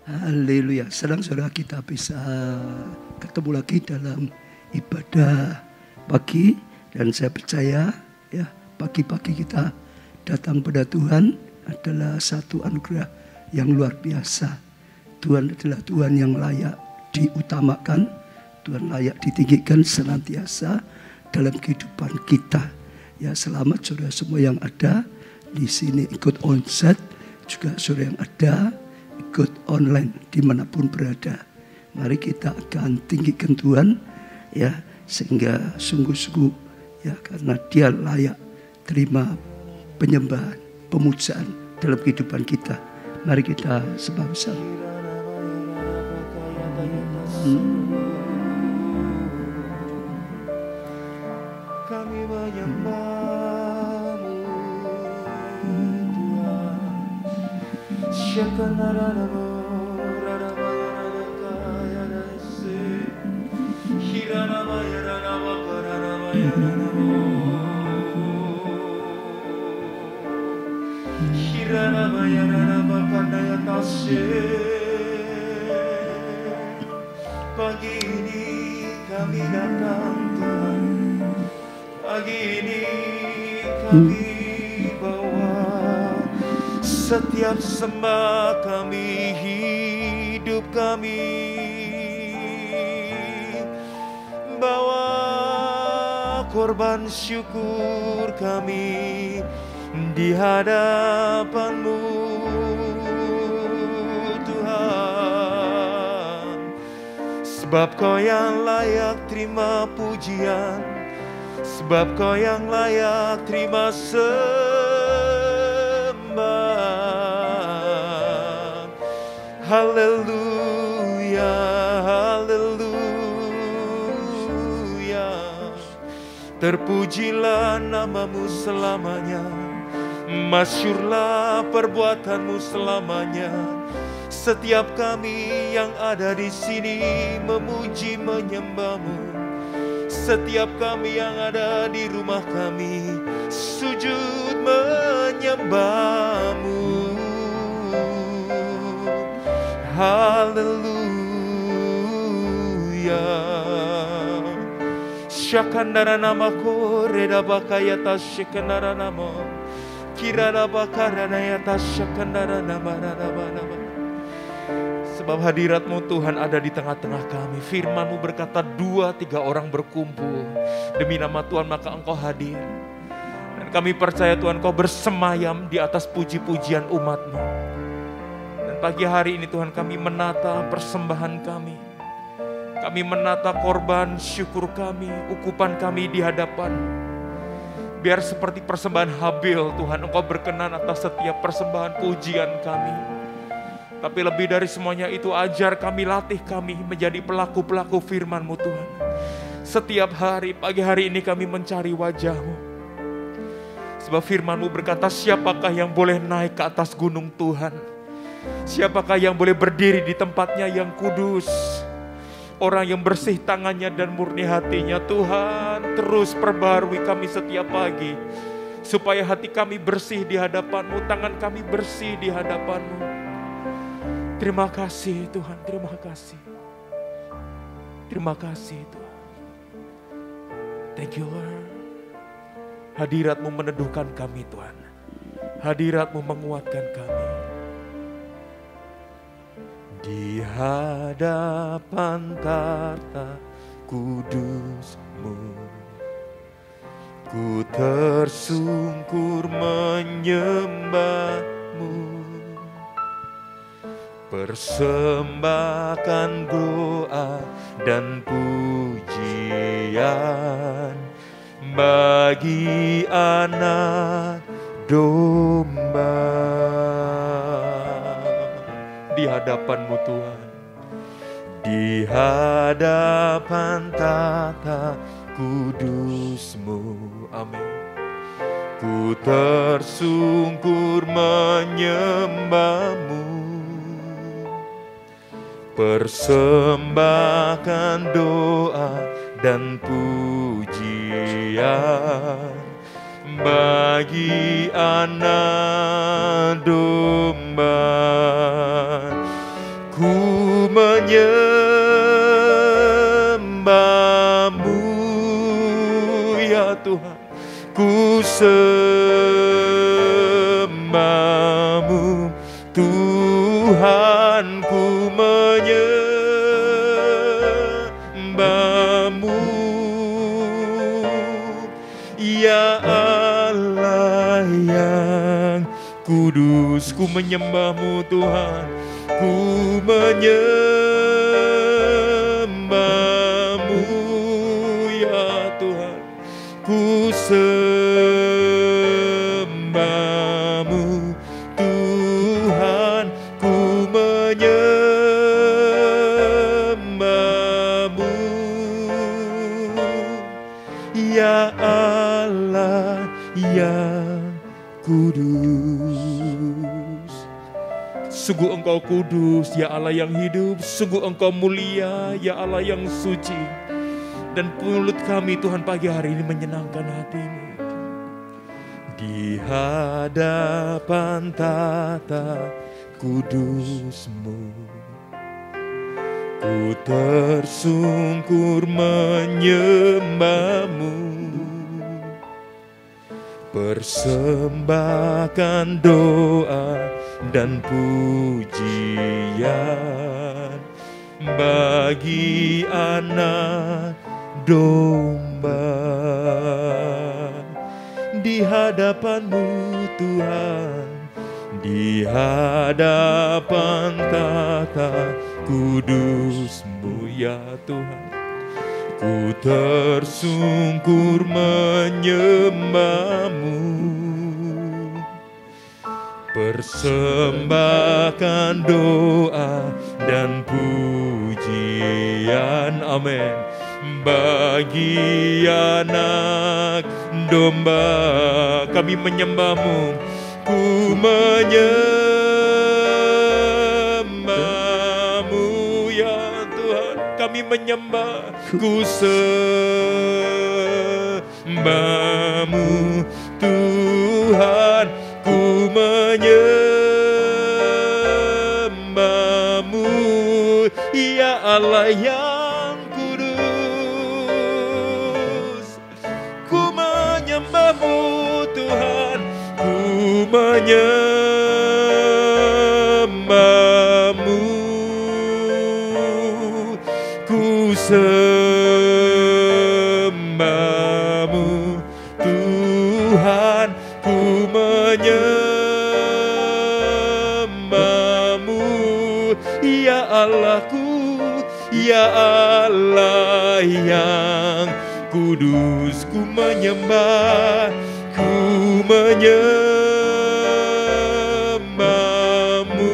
Haleluya. Senang saudara kita bisa ketemu lagi dalam ibadah pagi. Dan saya percaya ya, pagi-pagi kita datang pada Tuhan adalah satu anugerah yang luar biasa. Tuhan adalah Tuhan yang layak diutamakan, Tuhan layak ditinggikan senantiasa dalam kehidupan kita. Ya, selamat saudara semua yang ada di sini ikut onsite, juga saudara yang ada ikut online dimanapun berada. Mari kita akan tinggikan Tuhan ya, sehingga sungguh-sungguh ya, karena Dia layak terima penyembahan, pemujaan dalam kehidupan kita. Mari kita sembah bersama. Kami menyembah-Mu Tuhan. Syakanaranamu radabayanadakayadase. Hiranamayaranawakaranamayaranamu. Hiranamayaranawakanayatase. Pagi ini kami datang Tuhan. Pagi ini kami bawa setiap sembah kami, hidup kami. Bawa korban syukur kami di hadapan-Mu Tuhan. Sebab Kau yang layak terima pujian, sebab Kau yang layak terima sembah. Haleluya, haleluya. Terpujilah nama-Mu selamanya, masyurlah perbuatan-Mu selamanya. Setiap kami yang ada di sini memuji menyembah-Mu. Setiap kami yang ada di rumah kami sujud menyembah-Mu. Haleluya. Syakandara namako reda bakayata syakandara namo. Kirara bakarana yata syakandara nama. Sebab hadirat-Mu Tuhan ada di tengah-tengah kami. Firman-Mu berkata 2-3 orang berkumpul demi nama Tuhan maka Engkau hadir. Dan kami percaya Tuhan Engkau bersemayam di atas puji-pujian umat-Mu. Dan pagi hari ini Tuhan kami menata persembahan kami. Kami menata korban syukur kami, ukupan kami di hadapan. Biar seperti persembahan Habil Tuhan Engkau berkenan atas setiap persembahan pujian kami. Tapi lebih dari semuanya itu ajar kami, latih kami menjadi pelaku-pelaku firman-Mu Tuhan. Setiap hari, pagi hari ini kami mencari wajah-Mu. Sebab firman-Mu berkata siapakah yang boleh naik ke atas gunung Tuhan? Siapakah yang boleh berdiri di tempatnya yang kudus? Orang yang bersih tangannya dan murni hatinya. Tuhan terus perbarui kami setiap pagi. Supaya hati kami bersih di hadapan-Mu, tangan kami bersih di hadapan-Mu. Terima kasih Tuhan, terima kasih. Terima kasih Tuhan. Thank you Lord. Hadirat-Mu meneduhkan kami Tuhan. Hadirat-Mu menguatkan kami. Di hadapan tahta kudus-Mu, ku tersungkur menyembah-Mu. Persembahkan doa dan pujian bagi anak domba. Di hadapan-Mu Tuhan, di hadapan tahta kudus-Mu, amin. Ku tersungkur menyembah-Mu. Persembahkan doa dan pujian bagi anak domba. menyembahmu Tuhan, ku menyembahmu. Ya Allah yang kudus, ku menyembahmu Tuhan, ku menyembahmu ya Tuhan, ku sembahmu Tuhan, ku menyembahmu ya Allah yang kudus. Sungguh Engkau kudus, ya Allah yang hidup. Sungguh Engkau mulia, ya Allah yang suci. Dan mulut kami Tuhan pagi hari ini menyenangkan hati-Mu. Di hadapan tata kudus-Mu, ku tersungkur menyembah-Mu. Persembahkan doa dan pujian bagi anak domba. Di hadapan-Mu Tuhan, di hadapan tata kudus-Mu ya Tuhan, ku tersungkur menyembah-Mu. Persembahkan doa dan pujian, amin, bagi anak domba. Kami menyembah-Mu, ku menyembah-Mu ya Tuhan. Kami menyembah, ku sembah-Mu Tuhan, ku menyembah-Mu ya Allah yang kudus. Ku menyembah-Mu Tuhan, ku menyembah-Mu, ku sembah-Mu Tuhan, ku menyembah-Mu ya Allahku, ya Allah yang kudus. Ku menyembah, ku menyembah-Mu,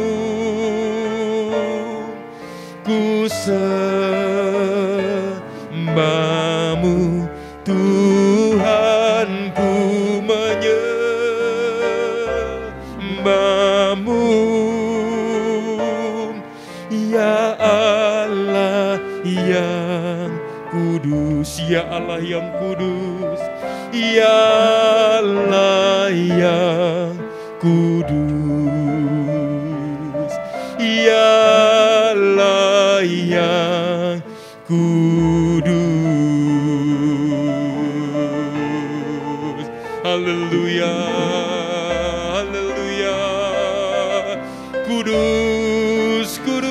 ku sembah-Mu Tuhan, ku menyembah-Mu ya Allah yang kudus, ya Allah yang kudus, ya Allah yang kudus, ya Allah yang kudus. Haleluya, haleluya. Kudus, kudus,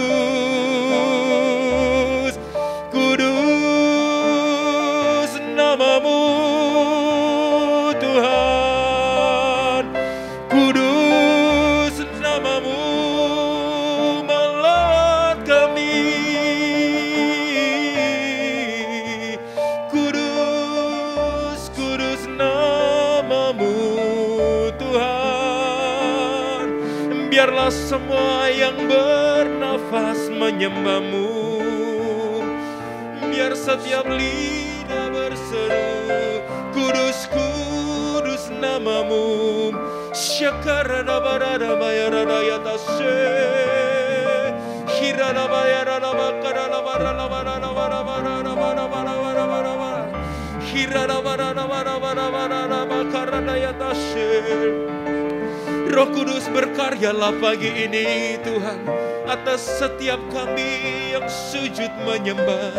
kudus nama-Mu Tuhan. Kudus nama-Mu melawat kami. Kudus, kudus nama-Mu Tuhan. Biarlah semua yang bernafas menyembah-Mu. Biar setiap lidah berseru, kudus, kudus nama-Mu. Syakarana barada bayarada yatashe, hirana bayarada bakarana barana barana barana barana barana barana barana, hirana barana barana barana bakarana yatashe. Roh Kudus berkaryalah pagi ini Tuhan, atas setiap kami yang sujud menyembah,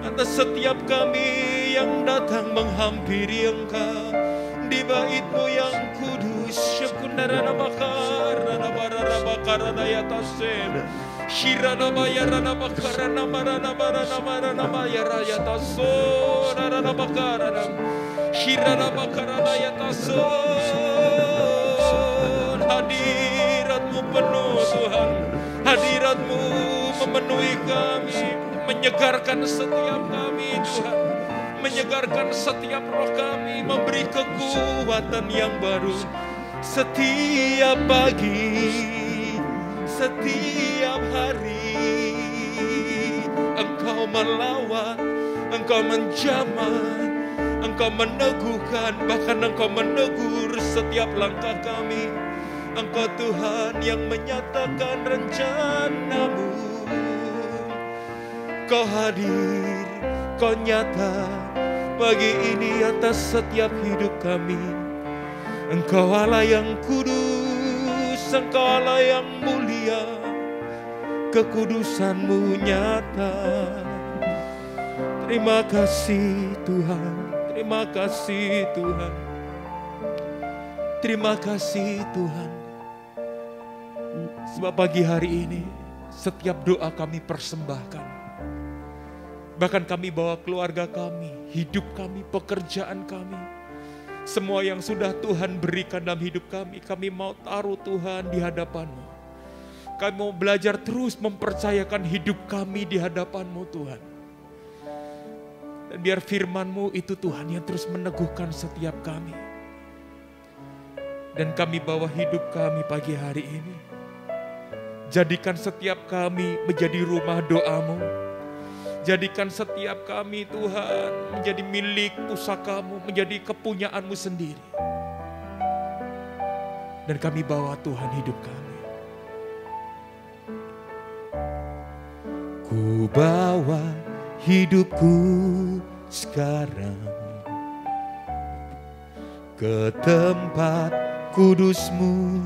atas setiap kami yang datang menghampiri Engkau di bait-Mu yang kudus. Syukur Narana Makarana Barana Bakarana Yatasem Shirana Mayarana Bakarana Marana Marana Marana Mayara Yataso Narana Bakarana Shirana Bakarana Yatason. Hadirat-Mu penuh Tuhan, hadirat-Mu memenuhi kami, menyegarkan setiap kami Tuhan, menyegarkan setiap roh kami, memberi kekuatan yang baru setiap pagi, setiap hari. Engkau melawat, Engkau menjamah, Engkau meneguhkan, bahkan Engkau menegur setiap langkah kami. Engkau Tuhan yang menyatakan rencana-Mu. Kau hadir, Kau nyata pagi ini atas setiap hidup kami. Engkau Allah yang kudus, Engkau Allah yang mulia, kekudusan-Mu nyata. Terima kasih Tuhan, terima kasih Tuhan, terima kasih Tuhan. Sebab pagi hari ini setiap doa kami persembahkan. Bahkan kami bawa keluarga kami, hidup kami, pekerjaan kami. Semua yang sudah Tuhan berikan dalam hidup kami mau taruh Tuhan di hadapan-Mu. Kami mau belajar terus mempercayakan hidup kami di hadapan-Mu Tuhan. Dan biar firman-Mu itu Tuhan yang terus meneguhkan setiap kami. Dan kami bawa hidup kami pagi hari ini. Jadikan setiap kami menjadi rumah doa-Mu. Jadikan setiap kami Tuhan menjadi milik pusaka-Mu, menjadi kepunyaan-Mu sendiri. Dan kami bawa Tuhan hidup kami. Ku bawa hidupku sekarang ke tempat kudus-Mu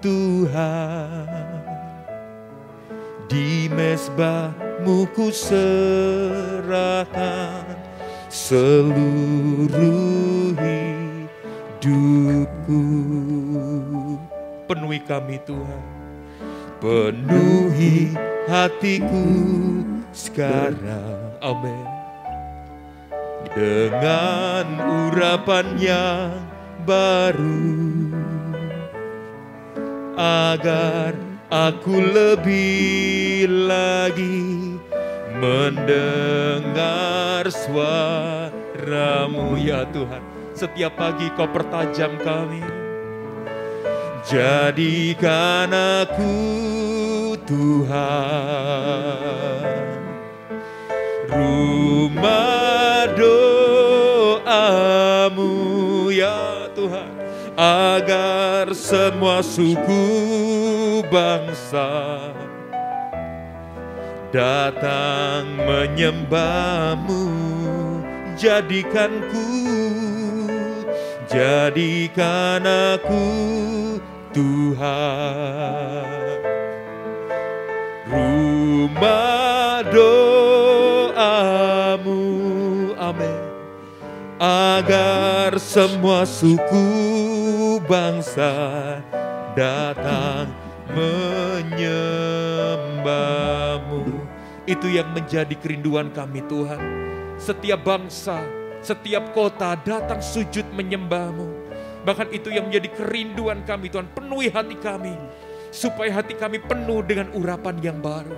Tuhan. Di mezbah-Mu ku serahkan seluruh hidupku. Penuhi kami Tuhan, penuhi hatiku sekarang, amin. Dengan urapan yang baru, agar aku lebih lagi mendengar suara-Mu ya Tuhan. Setiap pagi Kau pertajam kami. Jadikan aku Tuhan rumah doa-Mu ya Tuhan, agar semua suku bangsa datang menyembah-Mu. Jadikan aku Tuhan rumah doa-Mu, amin. Agar semua suku bangsa datang menyembah-Mu. Itu yang menjadi kerinduan kami Tuhan. Setiap bangsa, setiap kota datang sujud menyembah-Mu. Bahkan itu yang menjadi kerinduan kami Tuhan. Penuhi hati kami, supaya hati kami penuh dengan urapan yang baru.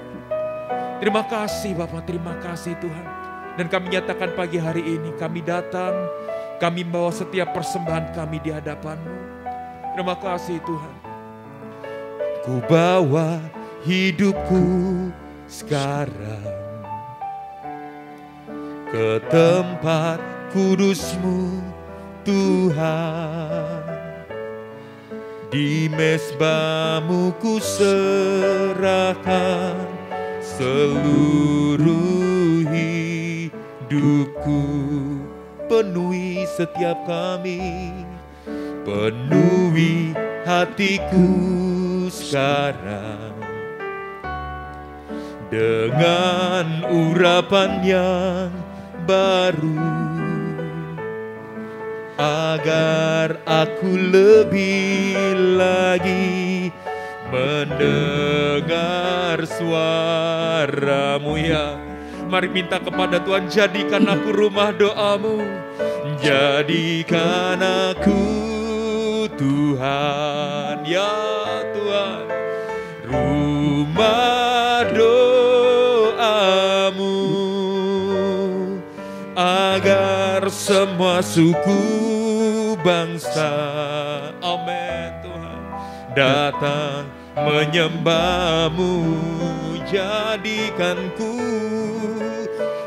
Terima kasih Bapak, terima kasih Tuhan. Dan kami nyatakan pagi hari ini, kami datang, kami membawa setiap persembahan kami di hadapan-Mu. Terima kasih Tuhan. Ku bawa hidupku sekarang ke tempat kudus-Mu Tuhan. Di mezbah-Mu ku serahkan seluruh hidupku. Penuhi setiap kami, penuhi hatiku sekarang dengan urapan yang baru, agar aku lebih lagi mendengar suara-Mu ya. Mari minta kepada Tuhan, jadikan aku rumah doa-Mu, jadikan aku Tuhan, ya Tuhan, rumah doa-Mu, agar semua suku bangsa, amin Tuhan, datang menyembah-Mu.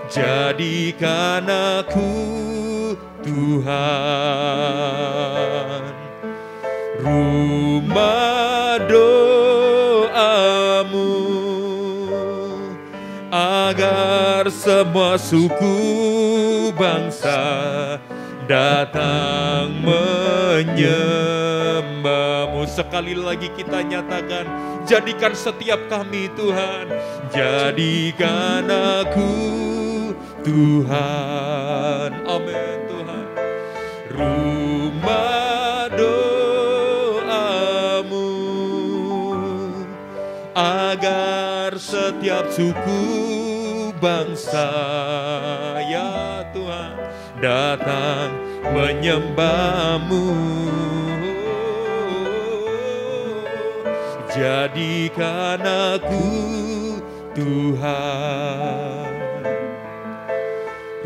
Jadikan aku Tuhan, rumah doa-Mu, agar semua suku bangsa datang menyembah-Mu. Sekali lagi kita nyatakan, jadikan setiap kami Tuhan, jadikan aku Tuhan, amin Tuhan, rumah doa-Mu, agar setiap suku bangsa ya Tuhan datang menyembah-Mu. Jadikan aku Tuhan,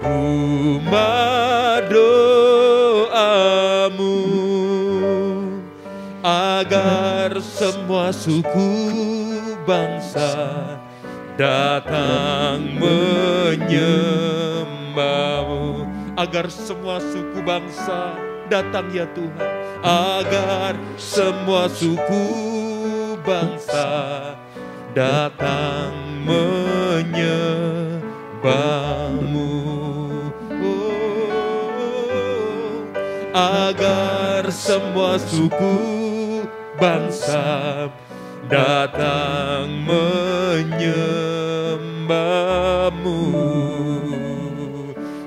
rumah doa-Mu, agar semua suku bangsa datang menyembah-Mu. Agar semua suku bangsa datang ya Tuhan, agar semua suku bangsa datang menyembah-Mu, agar semua suku bangsa datang menyembah-Mu.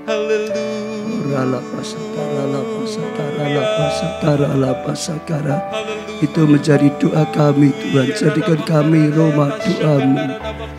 Haleluya. Itu menjadi doa kami Tuhan. Jadikan kami rumah doa-Mu,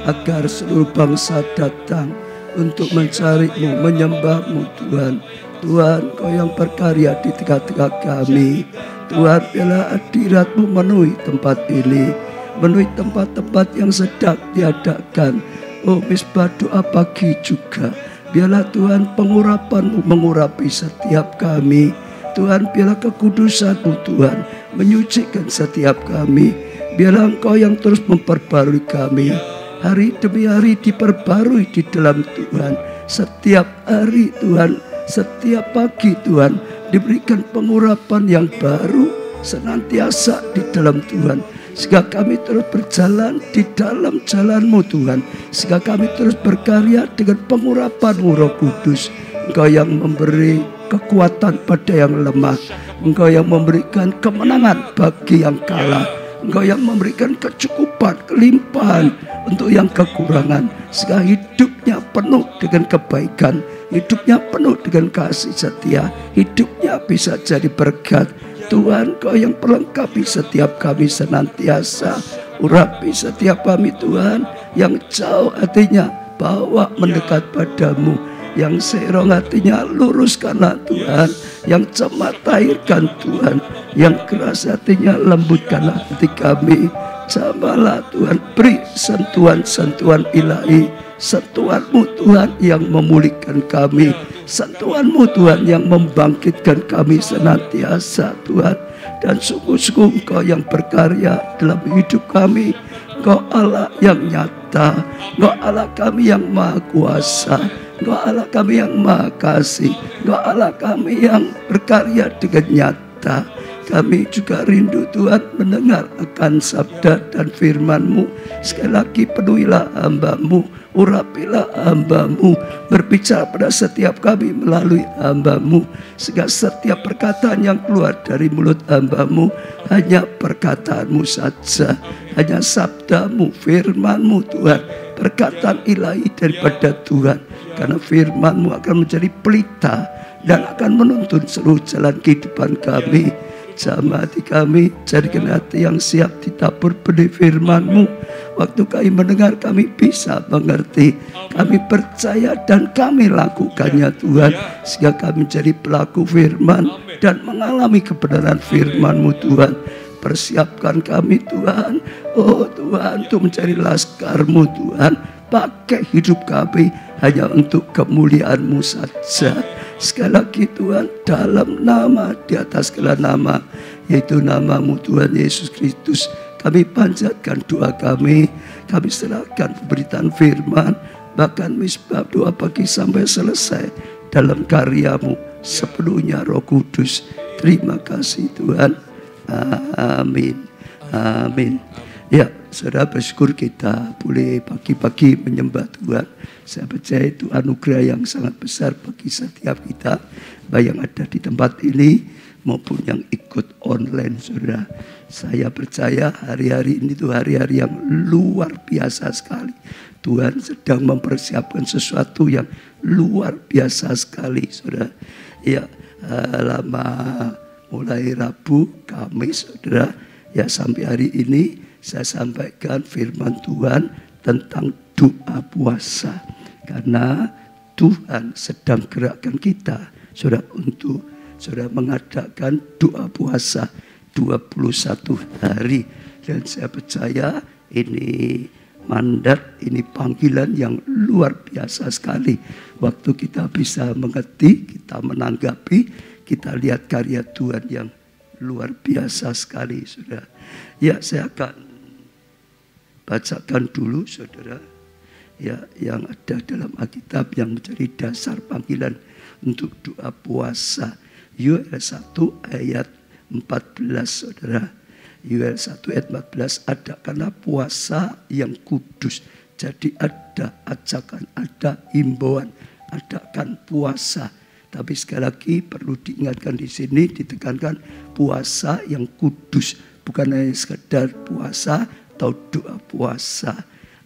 agar seluruh bangsa datang untuk mencari-Mu, menyembah-Mu Tuhan. Tuhan, Kau yang berkarya di tengah-tengah kami. Tuhan, biarlah hadirat-Mu memenuhi tempat ini, memenuhi tempat-tempat yang sedang diadakan. Oh, misbah doa pagi juga. Biarlah Tuhan pengurapan-Mu mengurapi setiap kami. Tuhan, biarlah kekudusan-Mu Tuhan menyucikan setiap kami. Biarlah Engkau yang terus memperbarui kami. Hari demi hari diperbarui di dalam Tuhan. Setiap hari Tuhan, setiap pagi Tuhan, diberikan pengurapan yang baru senantiasa di dalam Tuhan. Sehingga kami terus berjalan di dalam jalan-Mu Tuhan. Sehingga kami terus berkarya dengan pengurapan-Mu Roh Kudus. Engkau yang memberi kekuatan pada yang lemah. Engkau yang memberikan kemenangan bagi yang kalah. Engkau yang memberikan kecukupan, kelimpahan untuk yang kekurangan. Sehingga hidupnya penuh dengan kebaikan, hidupnya penuh dengan kasih setia, hidupnya bisa jadi berkat. Tuhan, Kau yang perlengkapi setiap kami senantiasa. Urapi setiap kami Tuhan, yang jauh hatinya bawa mendekat padamu, yang serong hatinya luruskanlah Tuhan, yang cemat tahirkan Tuhan, yang keras hatinya lembutkanlah hati kami. Jamahlah Tuhan, beri sentuhan-sentuhan ilahi, sentuhan-Mu Tuhan yang memulihkan kami, sentuhan-Mu Tuhan yang membangkitkan kami senantiasa Tuhan. Dan sungguh-sungguh Engkau yang berkarya dalam hidup kami. Engkau Allah yang nyata, Engkau Allah kami yang maha kuasa, Engkau Allah kami yang maha kasih, Engkau Allah kami yang berkarya dengan nyata. Kami juga rindu Tuhan mendengar akan sabda dan firman-Mu. Sekali lagi penuhilah hamba-Mu, urapilah hamba-Mu, berbicara pada setiap kami melalui hamba-Mu. Sehingga setiap perkataan yang keluar dari mulut hamba-Mu hanya perkataan-Mu saja, hanya sabda-Mu, firman-Mu Tuhan, perkataan ilahi daripada Tuhan. Karena firman-Mu akan menjadi pelita dan akan menuntun seluruh jalan kehidupan kami. Jamah hati kami, jadikan hati yang siap ditabur benih firman-Mu. Waktu kami mendengar, kami bisa mengerti, kami percaya dan kami lakukannya Tuhan, sehingga kami menjadi pelaku firman dan mengalami kebenaran firman-Mu Tuhan. Persiapkan kami Tuhan, oh Tuhan, untuk menjadi laskar-Mu Tuhan. Pakai hidup kami hanya untuk kemuliaan-Mu saja. Sekali lagi Tuhan, dalam nama, di atas segala nama, yaitu nama-Mu Tuhan Yesus Kristus, kami panjatkan doa kami serahkan pemberitaan firman, bahkan misbah doa pagi sampai selesai dalam karya-Mu sepenuhnya Roh Kudus. Terima kasih Tuhan. Amin. Amin. Ya, saudara, bersyukur kita boleh pagi-pagi menyembah Tuhan. Saya percaya itu anugerah yang sangat besar bagi setiap kita, baik yang ada di tempat ini maupun yang ikut online, saudara. Saya percaya hari-hari ini itu hari-hari yang luar biasa sekali. Tuhan sedang mempersiapkan sesuatu yang luar biasa sekali, saudara. Ya, lama mulai Rabu, Kamis, saudara, ya sampai hari ini saya sampaikan firman Tuhan tentang doa puasa. Karena Tuhan sedang gerakkan kita, saudara, untuk saudara mengadakan doa puasa 21 hari. Dan saya percaya ini mandat, ini panggilan yang luar biasa sekali. Waktu kita bisa mengerti, kita menanggapi, kita lihat karya Tuhan yang luar biasa sekali, saudara. Ya, saya akan bacakan dulu, saudara, ya, yang ada dalam Alkitab yang menjadi dasar panggilan untuk doa puasa. Yoel 1 ayat 14, saudara. Yoel 1 ayat 14, adakanlah puasa yang kudus. Jadi ada ajakan, ada himbauan, adakan puasa. Tapi sekali lagi perlu diingatkan di sini, ditekankan puasa yang kudus, bukan hanya sekedar puasa atau doa puasa.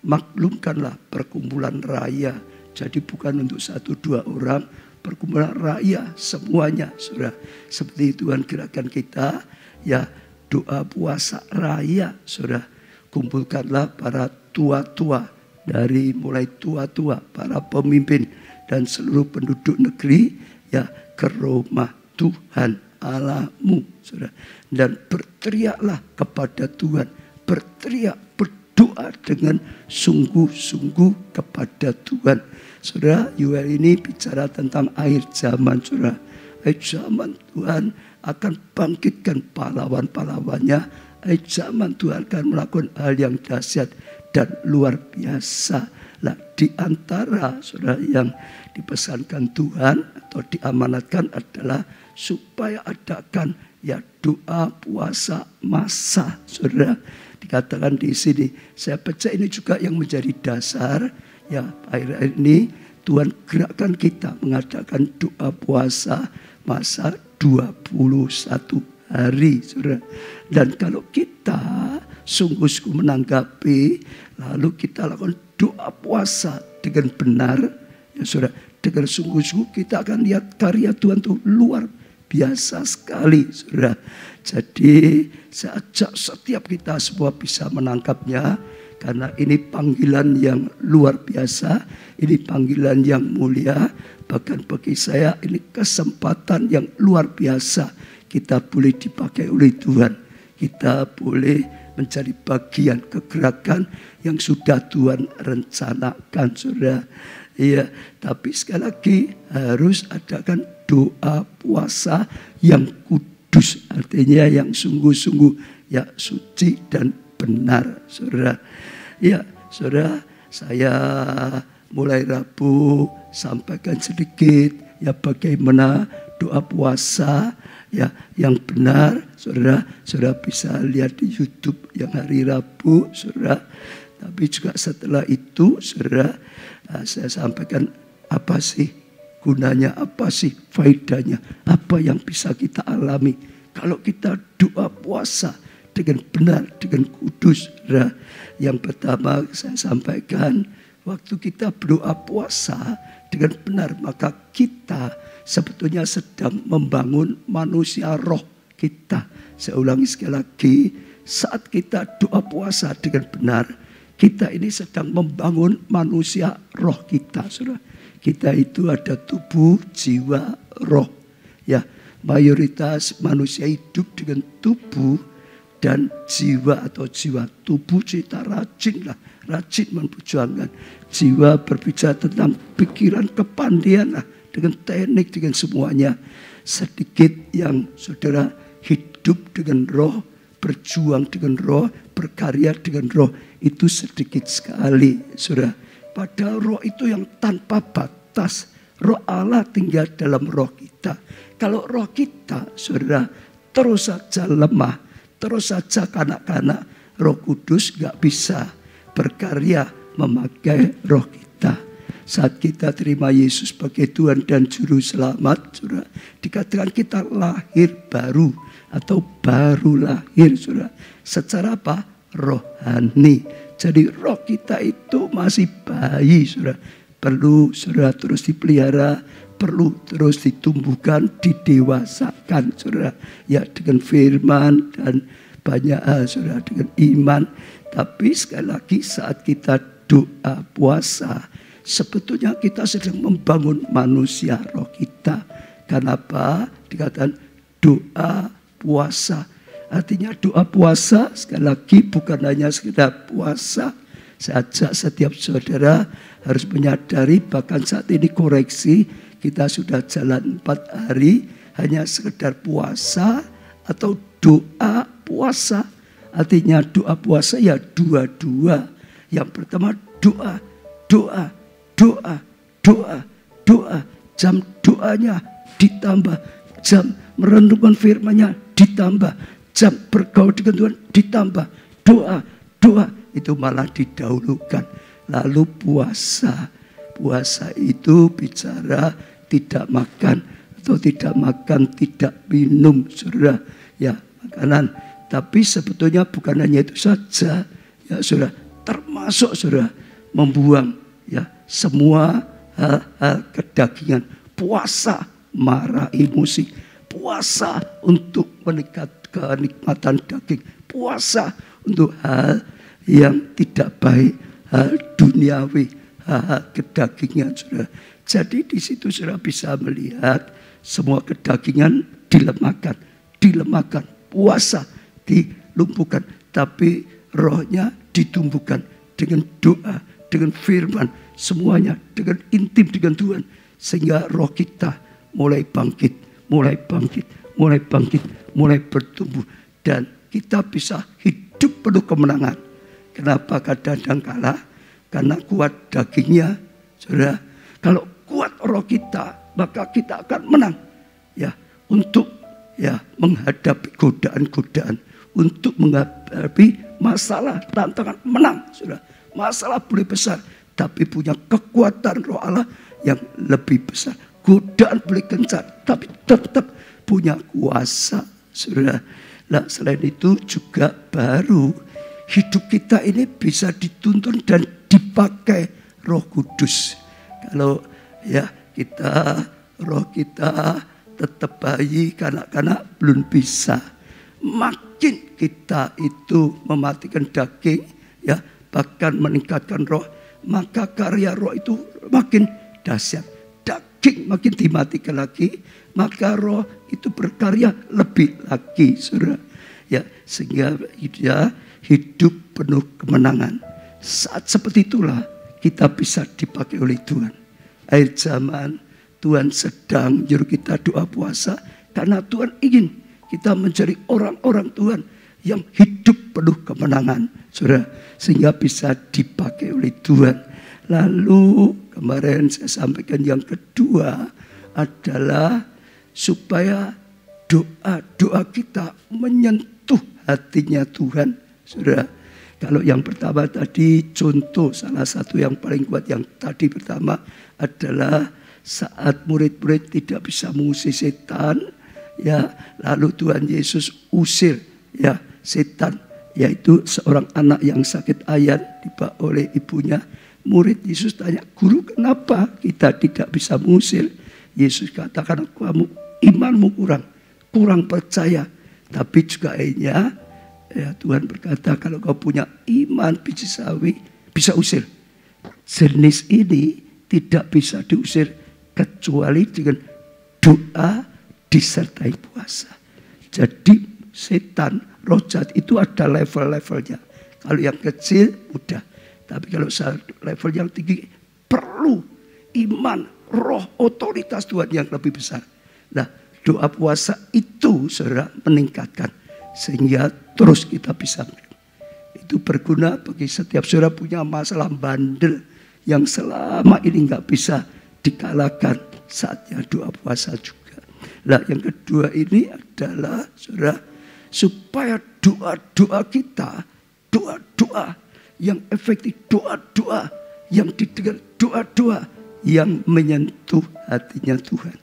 Maklumkanlah perkumpulan raya. Jadi bukan untuk 1-2 orang, perkumpulan raya semuanya, saudara. Seperti Tuhan gerakan kita, ya, doa puasa raya, saudara. Kumpulkanlah para tua-tua, dari mulai tua-tua, para pemimpin dan seluruh penduduk negeri, ya, ke rumah Tuhan Allahmu, saudara. Dan berteriaklah kepada Tuhan, berteriak, berdoa dengan sungguh-sungguh kepada Tuhan. Saudara, Yoel ini bicara tentang akhir zaman, saudara. Akhir zaman Tuhan akan bangkitkan pahlawan-pahlawannya. Akhir zaman Tuhan akan melakukan hal yang dahsyat dan luar biasa. Lah, di antara, saudara, yang dipesankan Tuhan atau diamanatkan adalah supaya adakan, ya, doa puasa massa, saudara. Dikatakan di sini, saya percaya ini juga yang menjadi dasar, ya, akhir-akhir ini Tuhan gerakkan kita mengadakan doa puasa masa 21 hari, saudara. Dan kalau kita sungguh-sungguh menanggapi, lalu kita lakukan doa puasa dengan benar, ya saudara, dengan sungguh-sungguh kita akan lihat karya Tuhan itu luar biasa sekali, saudara. Jadi saya ajak setiap kita semua bisa menangkapnya, karena ini panggilan yang luar biasa, ini panggilan yang mulia. Bahkan bagi saya ini kesempatan yang luar biasa. Kita boleh dipakai oleh Tuhan, kita boleh menjadi bagian kegerakan yang sudah Tuhan rencanakan, saudara. Iya, tapi sekali lagi harus adakan doa puasa yang kudus, artinya yang sungguh-sungguh, ya, suci dan benar, saudara. Ya, saudara, saya mulai Rabu sampaikan sedikit, ya, bagaimana doa puasa, ya, yang benar, saudara. Saudara bisa lihat di YouTube yang hari Rabu, saudara. Tapi juga setelah itu, saudara, saya sampaikan apa sih gunanya, apa sih faedahnya, apa yang bisa kita alami kalau kita doa puasa dengan benar, dengan kudus, saudara. Yang pertama saya sampaikan, waktu kita berdoa puasa dengan benar, maka kita sebetulnya sedang membangun manusia roh kita. Saya ulangi sekali lagi, saat kita doa puasa dengan benar, kita ini sedang membangun manusia roh kita, saudara. Kita itu ada tubuh, jiwa, roh. Ya, mayoritas manusia hidup dengan tubuh dan jiwa atau jiwa. Tubuh kita rajin memperjuangkan. Jiwa berbicara tentang pikiran, kepandaian dengan teknik, dengan semuanya. Sedikit yang saudara hidup dengan roh, berjuang dengan roh, berkarya dengan roh, itu sedikit sekali, saudara. Padahal roh itu yang tanpa batas. Roh Allah tinggal dalam roh kita. Kalau roh kita, saudara, terus saja lemah, terus saja kanak-kanak, Roh Kudus gak bisa berkarya memakai roh kita. Saat kita terima Yesus sebagai Tuhan dan Juru Selamat, saudara, dikatakan kita lahir baru atau baru lahir, saudara. Secara apa? Rohani. Jadi roh kita itu masih bayi, saudara. Perlu saudara terus dipelihara, perlu terus ditumbuhkan, didewasakan, saudara. Ya, dengan firman dan banyak hal, saudara, dengan iman. Tapi sekali lagi saat kita doa puasa, sebetulnya kita sedang membangun manusia roh kita. Kenapa? Dikatakan doa puasa. Artinya doa puasa sekali lagi bukan hanya sekedar puasa saja. Setiap saudara harus menyadari, bahkan saat ini koreksi, kita sudah jalan 4 hari hanya sekedar puasa atau doa puasa. Artinya doa puasa ya dua-dua. Yang pertama doa. Jam doanya ditambah, jam merenungkan firman-Nya ditambah, jam bergaul dengan Tuhan ditambah, doa itu malah didahulukan. Lalu puasa itu bicara tidak makan atau tidak minum, saudara, ya, makanan. Tapi sebetulnya bukan hanya itu saja, ya saudara, termasuk saudara membuang ya semua hal-hal kedagingan. Puasa marah emosi, puasa untuk kenikmatan daging, puasa untuk hal yang tidak baik, hal duniawi, hal kedagingan, saudara. Jadi di situ saudara bisa melihat semua kedagingan dilemahkan, puasa dilumpuhkan, tapi rohnya ditumbuhkan dengan doa, dengan firman, semuanya dengan intim dengan Tuhan, sehingga roh kita mulai bangkit, mulai bertumbuh, dan kita bisa hidup penuh kemenangan. Kenapa kadang-kadang kalah? Karena kuat dagingnya, saudara. Kalau kuat roh kita, maka kita akan menang, ya, untuk ya menghadapi godaan-godaan, untuk menghadapi masalah, tantangan, menang, saudara. Masalah boleh besar, tapi punya kekuatan roh Allah yang lebih besar. Godaan boleh gencar, tapi tetap punya kuasa, saudara. Nah, selain itu juga baru hidup kita ini bisa dituntun dan dipakai Roh Kudus. Kalau ya roh kita tetap bayi, kanak-kanak belum bisa. Makin kita itu mematikan daging, ya, bahkan meningkatkan roh, maka karya roh itu makin dahsyat. Daging makin dimatikan lagi, maka roh itu berkarya lebih lagi, saudara. Ya, sehingga ya, hidup penuh kemenangan. Saat seperti itulah kita bisa dipakai oleh Tuhan. Akhir zaman Tuhan sedang menyuruh kita doa puasa, karena Tuhan ingin kita menjadi orang-orang Tuhan yang hidup penuh kemenangan, saudara, sehingga bisa dipakai oleh Tuhan. Lalu kemarin saya sampaikan yang kedua adalah supaya doa kita menyentuh hatinya Tuhan, saudara. Kalau yang pertama tadi contoh, salah satu yang paling kuat yang tadi pertama adalah saat murid-murid tidak bisa mengusir setan, ya, lalu Tuhan Yesus usir ya setan, yaitu seorang anak yang sakit ayan dibawa oleh ibunya murid Yesus tanya, "Guru, kenapa kita tidak bisa mengusir?" Yesus katakan, "Kamu imanmu kurang percaya." Tapi juga akhirnya ya, Tuhan berkata, "Kalau kau punya iman biji sawi, bisa usir. Jenis ini tidak bisa diusir kecuali dengan doa disertai puasa." Jadi setan, roh jahat itu ada level-levelnya. Kalau yang kecil mudah, tapi kalau level yang tinggi perlu iman, roh, otoritas Tuhan yang lebih besar. Nah, doa puasa itu saudara meningkatkan sehingga terus kita bisa. Itu berguna bagi setiap saudara punya masalah bandel yang selama ini nggak bisa dikalahkan, saatnya doa puasa juga. Nah, yang kedua ini adalah saudara, supaya doa-doa kita, doa-doa yang efektif, doa-doa yang didengar, doa-doa yang menyentuh hatinya Tuhan.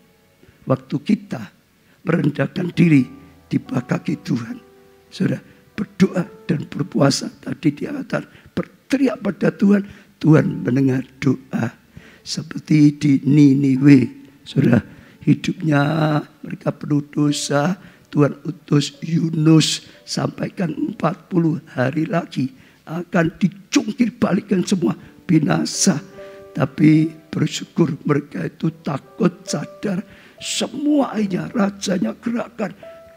Waktu kita merendahkan diri di bawah kaki Tuhan, saudara, berdoa dan berpuasa, tadi dikatakan berteriak pada Tuhan, Tuhan mendengar doa. Seperti di Niniwe, saudara, hidupnya mereka penuh dosa, Tuhan utus Yunus, sampaikan 40 hari lagi akan dicungkil balikan semua, binasa. Tapi bersyukur mereka itu takut, sadar, semuanya rajanya gerakan,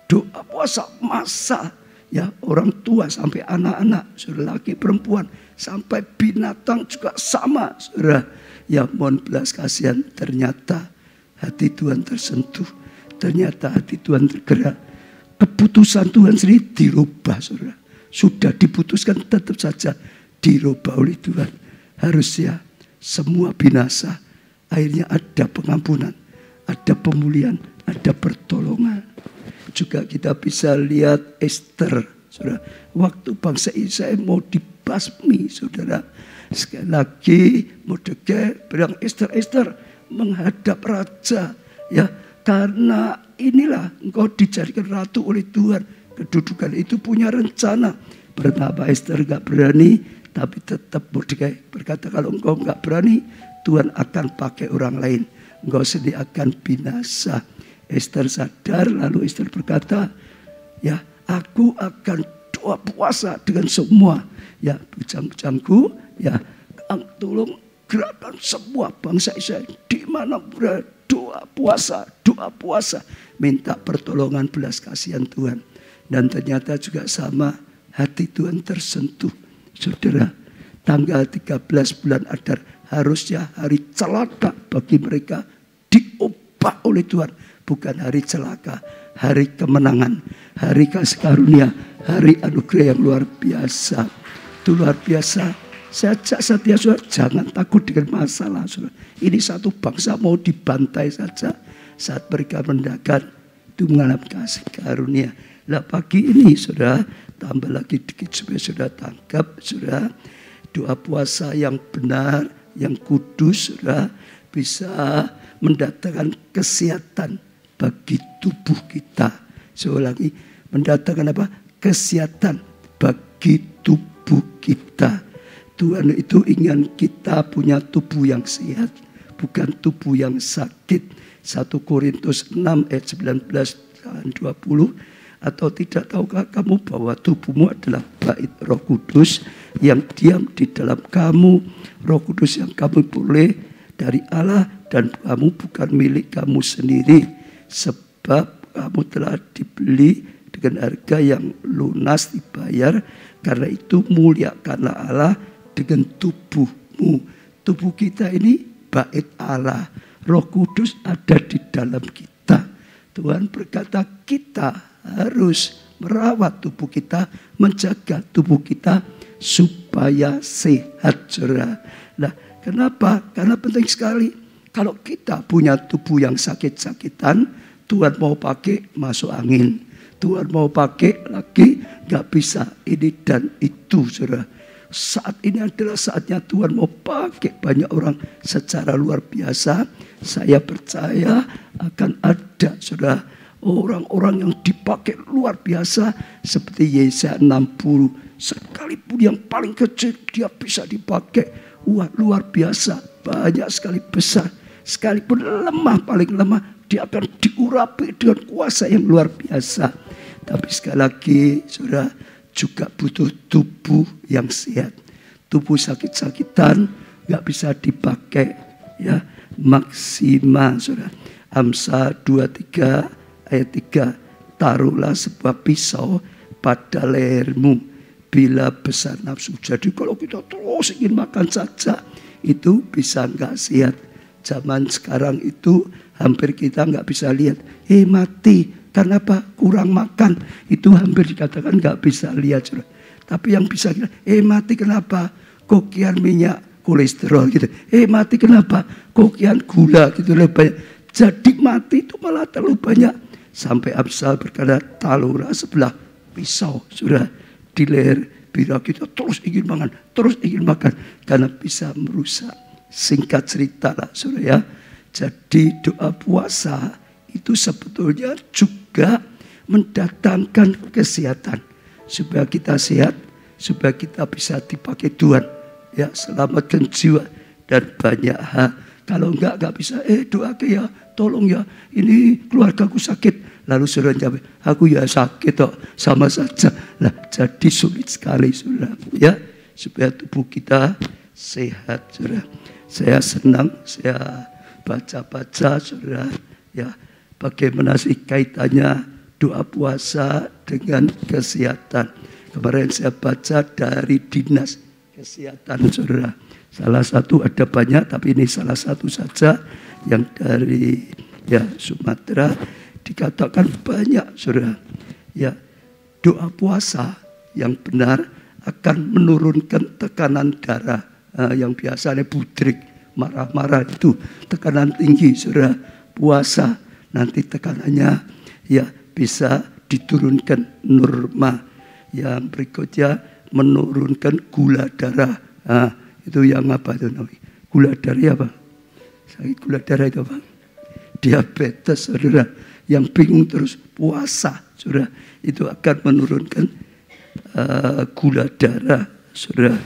doa puasa massa. Ya, orang tua sampai anak-anak, saudara, laki perempuan, sampai binatang juga sama, saudara. Ya, mohon belas kasihan, ternyata hati Tuhan tersentuh, ternyata hati Tuhan tergerak. Keputusan Tuhan sendiri dirubah, saudara. Sudah diputuskan, tetap saja dirubah oleh Tuhan. Harusnya semua binasa, akhirnya ada pengampunan, ada pemulihan, ada pertolongan. Juga kita bisa lihat Esther, saudara. Waktu bangsa Israel mau dibasmi, saudara. Sekali lagi Mordekai bilang, Esther, Esther, menghadap raja, ya, karena inilah engkau dijadikan ratu oleh Tuhan. Kedudukan itu punya rencana. Bernama Esther gak berani, tapi tetap Mordekai berkata, kalau engkau gak berani, Tuhan akan pakai orang lain. Engkau sendiri akan binasa. Esther sadar, lalu Esther berkata, ya, aku akan doa puasa dengan semua, ya, bujang-bujangku, ya, tolong gerakan semua bangsa Israel di mana berada, doa puasa, minta pertolongan belas kasihan Tuhan. Dan ternyata juga sama, hati Tuhan tersentuh, saudara. Tanggal 13 bulan Adar harusnya hari celaka bagi mereka, diubah oleh Tuhan. Bukan hari celaka, hari kemenangan, hari kasih karunia, hari anugerah yang luar biasa. Itu luar biasa. Saya ajak setia saudara, jangan takut dengan masalah, saudara. Ini satu bangsa mau dibantai saja. Saat mereka mendakan, itu mengalami kasih karunia. Nah, pagi ini saudara, tambah lagi dikit supaya saudara tangkap, saudara. Doa puasa yang benar, yang kudus, saudara, bisa mendatangkan kesehatan bagi tubuh kita. Sekali lagi, mendatangkan apa? Kesehatan bagi tubuh kita. Tuhan itu ingin kita punya tubuh yang sehat, bukan tubuh yang sakit. 1 Korintus 6 ayat 19 dan 20. Atau tidak tahukah kamu bahwa tubuhmu adalah bait Roh Kudus yang diam di dalam kamu, Roh Kudus yang kamu peroleh dari Allah, dan kamu bukan milik kamu sendiri, sebab kamu telah dibeli dengan harga yang lunas dibayar. Karena itu muliakanlah Allah dengan tubuhmu. Tubuh kita ini bait Allah, Roh Kudus ada di dalam kita. Tuhan berkata kita harus merawat tubuh kita, menjaga tubuh kita supaya sehat, saudara. Nah, kenapa? Karena penting sekali. Kalau kita punya tubuh yang sakit-sakitan, Tuhan mau pakai masuk angin, Tuhan mau pakai lagi gak bisa ini dan itu, saudara. Saat ini adalah saatnya Tuhan mau pakai banyak orang secara luar biasa. Saya percaya akan ada, saudara, orang-orang yang dipakai luar biasa seperti Yesaya 60. Sekalipun yang paling kecil dia bisa dipakai Wah, luar biasa, banyak sekali, besar. Sekalipun lemah, paling lemah, dia akan diurapi dengan kuasa yang luar biasa. Tapi sekali lagi, saudara, juga butuh tubuh yang sehat. Tubuh sakit-sakitan nggak bisa dipakai, ya, maksimal, saudara. Amsal 23 ayat 3, taruhlah sebuah pisau pada lehermu bila besar nafsu. Jadi kalau kita terus ingin makan saja, itu bisa nggak sehat. Zaman sekarang itu hampir kita nggak bisa lihat, mati karena apa? Kurang makan. Itu hampir dikatakan nggak bisa lihat, saudara. Tapi yang bisa kita, mati kenapa? Kokian minyak kolesterol gitu. Mati kenapa? Kokian gula gitu lebih banyak. Jadi mati itu malah terlalu banyak. Sampai Amsal berkata, taruhlah sebelah pisau, sudah di leher bila kita terus ingin makan, karena bisa merusak. Singkat cerita lah, saudara, ya. Jadi doa puasa itu sebetulnya juga mendatangkan kesehatan, supaya kita sehat, supaya kita bisa dipakai Tuhan, ya, selamatkan jiwa dan banyak hal. Kalau enggak bisa, doa ke ya, tolong ya, ini keluargaku sakit. Lalu saudara jawab, aku ya sakit kok, sama saja. Nah, jadi sulit sekali, saudara, ya, supaya tubuh kita sehat, saudara. Saya senang, saya baca-baca, saudara, ya, bagaimana sih kaitannya doa puasa dengan kesehatan. Kemarin saya baca dari Dinas Kesehatan, saudara. Salah satu, ada banyak, tapi ini salah satu saja yang dari, ya, Sumatera. Dikatakan banyak, saudara, ya, doa puasa yang benar akan menurunkan tekanan darah, yang biasanya budrik, marah-marah itu tekanan tinggi, saudara. Puasa nanti tekanannya, ya, bisa diturunkan norma. Yang berikutnya menurunkan gula darah. Itu yang apa itu namanya? Gula darah apa? Sakit gula darah itu apa? Diabetes, saudara. Yang bingung terus puasa, saudara, itu akan menurunkan gula darah, saudara.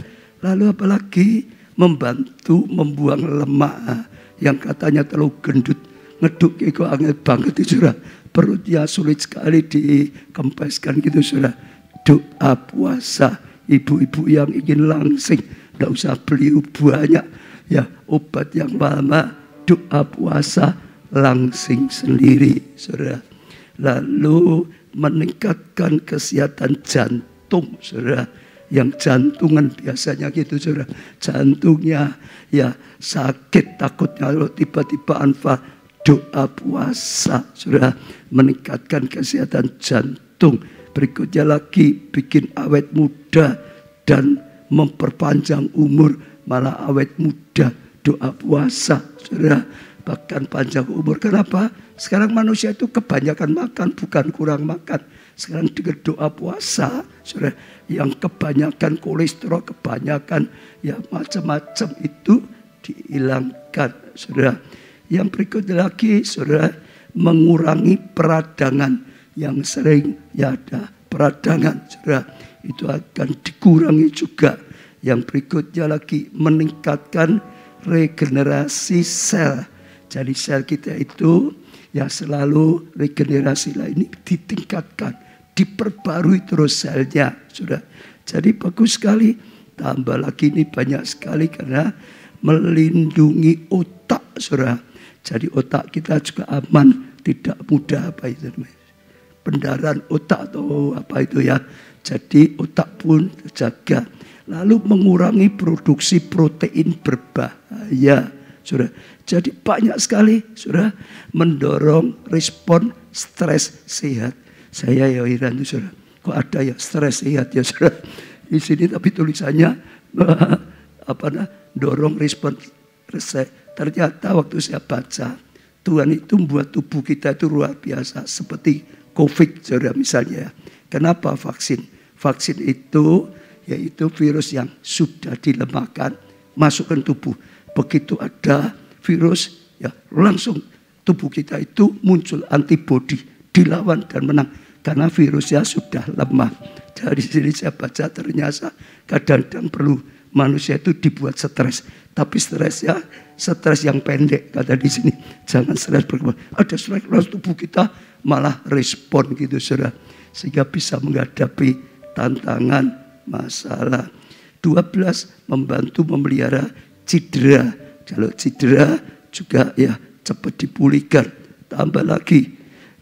Lalu apalagi membantu membuang lemak yang katanya terlalu gendut, ngeduk kok anget banget itu, saudara. Perutnya sulit sekali dikempeskan gitu, saudara. Doa puasa, ibu-ibu yang ingin langsing, tidak usah beli banyak, ya, obat yang lama, doa puasa langsing sendiri, saudara. Lalu meningkatkan kesehatan jantung, saudara. Yang jantungan biasanya gitu, saudara. Jantungnya, ya, sakit, takutnya kalau tiba-tiba anfa. Doa puasa, saudara, meningkatkan kesehatan jantung. Berikutnya lagi bikin awet muda dan memperpanjang umur, malah awet muda. Doa puasa, saudara, bahkan panjang umur. Kenapa? Sekarang manusia itu kebanyakan makan, bukan kurang makan. Sekarang dengan doa puasa, saudara, yang kebanyakan kolesterol, kebanyakan, ya, macam-macam itu dihilangkan, saudara. Yang berikutnya lagi, saudara, mengurangi peradangan yang sering, ya, ada peradangan, saudara, itu akan dikurangi juga. Yang berikutnya lagi meningkatkan regenerasi sel. Jadi sel kita itu, ya, selalu regenerasi lah, ini ditingkatkan, diperbarui terus selnya, saudara. Jadi bagus sekali. Tambah lagi ini banyak sekali karena melindungi otak, saudara. Jadi otak kita juga aman, tidak mudah apa itu namanya, pendarahan otak atau apa itu, ya. Jadi otak pun terjaga. Lalu mengurangi produksi protein berbahaya, saudara. Jadi banyak sekali, saudara, mendorong respon stres sehat. Saya ya heran tuh, saudara, kok ada ya stres sehat, ya, saudara. Di sini tapi tulisannya dorong respon sehat. Ternyata waktu saya baca, Tuhan itu membuat tubuh kita itu luar biasa. Seperti COVID, saudara, misalnya. Kenapa vaksin? Vaksin itu yaitu virus yang sudah dilemahkan, masukkan tubuh. Begitu ada virus, ya, langsung tubuh kita itu muncul antibodi, dilawan dan menang. Karena virusnya sudah lemah. Dari sini saya baca ternyata kadang-kadang perlu manusia itu dibuat stres. Tapi stresnya stres yang pendek, kata di sini. Jangan stres berkembang. Ada stres tubuh kita malah respon gitu, saudara. Sehingga bisa menghadapi tantangan, masalah. 12, membantu memelihara cedera. Kalau cedera juga ya cepat dipulihkan. Tambah lagi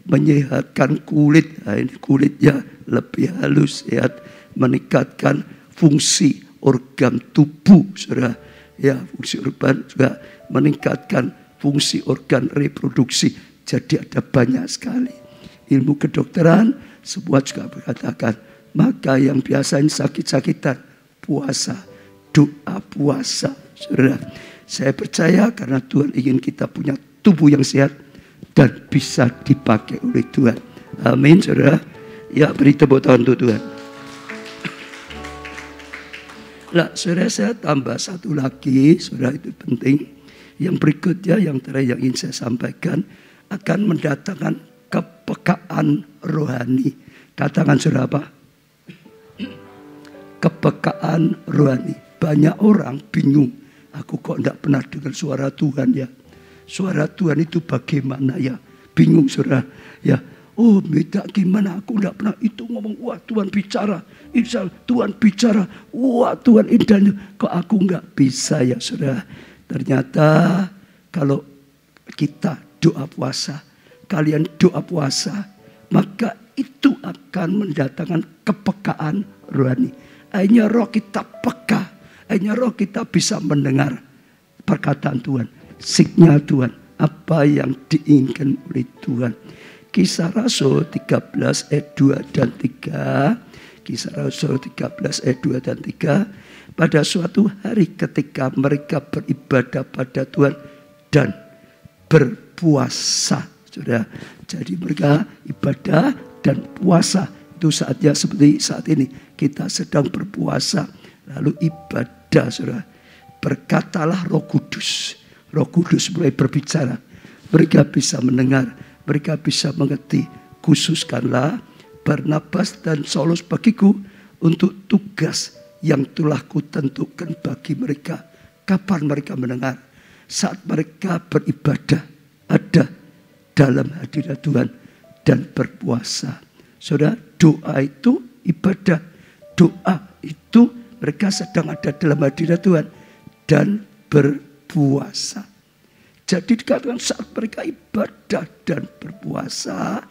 menyehatkan kulit. Nah, ini kulitnya lebih halus, sehat, meningkatkan fungsi organ tubuh, saudara. Ya, fungsi organ juga meningkatkan fungsi organ reproduksi. Jadi ada banyak sekali. Ilmu kedokteran semua juga berkatakan, maka yang biasanya sakit-sakitan, puasa, doa puasa, saudara. Saya percaya karena Tuhan ingin kita punya tubuh yang sehat dan bisa dipakai oleh Tuhan. Amin, saudara. Ya, beri tepuk tangan untuk Tuhan. Nah, saudara, saya tambah satu lagi, saudara, itu penting. Yang berikutnya, yang terakhir yang ingin saya sampaikan, akan mendatangkan kepekaan rohani. Katakan saudara apa? Kepekaan rohani. Banyak orang bingung. Aku kok tidak pernah dengar suara Tuhan ya. Suara Tuhan itu bagaimana ya? Bingung saudara. Ya, oh beda gimana? Aku tidak pernah itu ngomong. Wah Tuhan bicara. Insya Allah Tuhan bicara. Wah Tuhan indahnya. Kok aku nggak bisa ya saudara? Ternyata kalau kita doa puasa, kalian doa puasa, maka itu akan mendatangkan kepekaan rohani. Akhirnya roh kita peka. Akhirnya roh kita bisa mendengar perkataan Tuhan, signal Tuhan, apa yang diinginkan oleh Tuhan. Kisah Rasul 13 ayat 2 dan 3. Kisah Rasul 13 ayat 2 dan 3. Pada suatu hari ketika mereka beribadah pada Tuhan dan berpuasa. Sudah, jadi mereka ibadah dan puasa. Itu saatnya seperti saat ini. Kita sedang berpuasa. Lalu ibadah, saudara. Berkatalah Roh Kudus. Roh Kudus mulai berbicara. Mereka bisa mendengar. Mereka bisa mengerti. Khususkanlah Barnabas dan Saulus bagiku untuk tugas yang telah kutentukan bagi mereka. Kapan mereka mendengar? Saat mereka beribadah. Ada dalam hadirat Tuhan dan berpuasa. Saudara, doa itu ibadah. Doa itu mereka sedang ada dalam hadirat Tuhan dan berpuasa. Jadi dikatakan saat mereka ibadah dan berpuasa,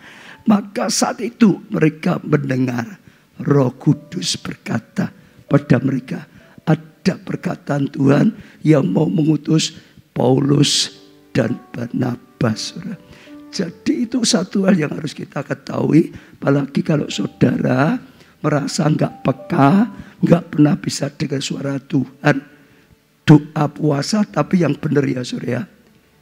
maka saat itu mereka mendengar Roh Kudus berkata pada mereka. Ada perkataan Tuhan yang mau mengutus Paulus dan Barnabas. Jadi itu satu hal yang harus kita ketahui. Apalagi kalau saudara merasa enggak peka, enggak pernah bisa dengar suara Tuhan. Doa puasa tapi yang benar ya saudara.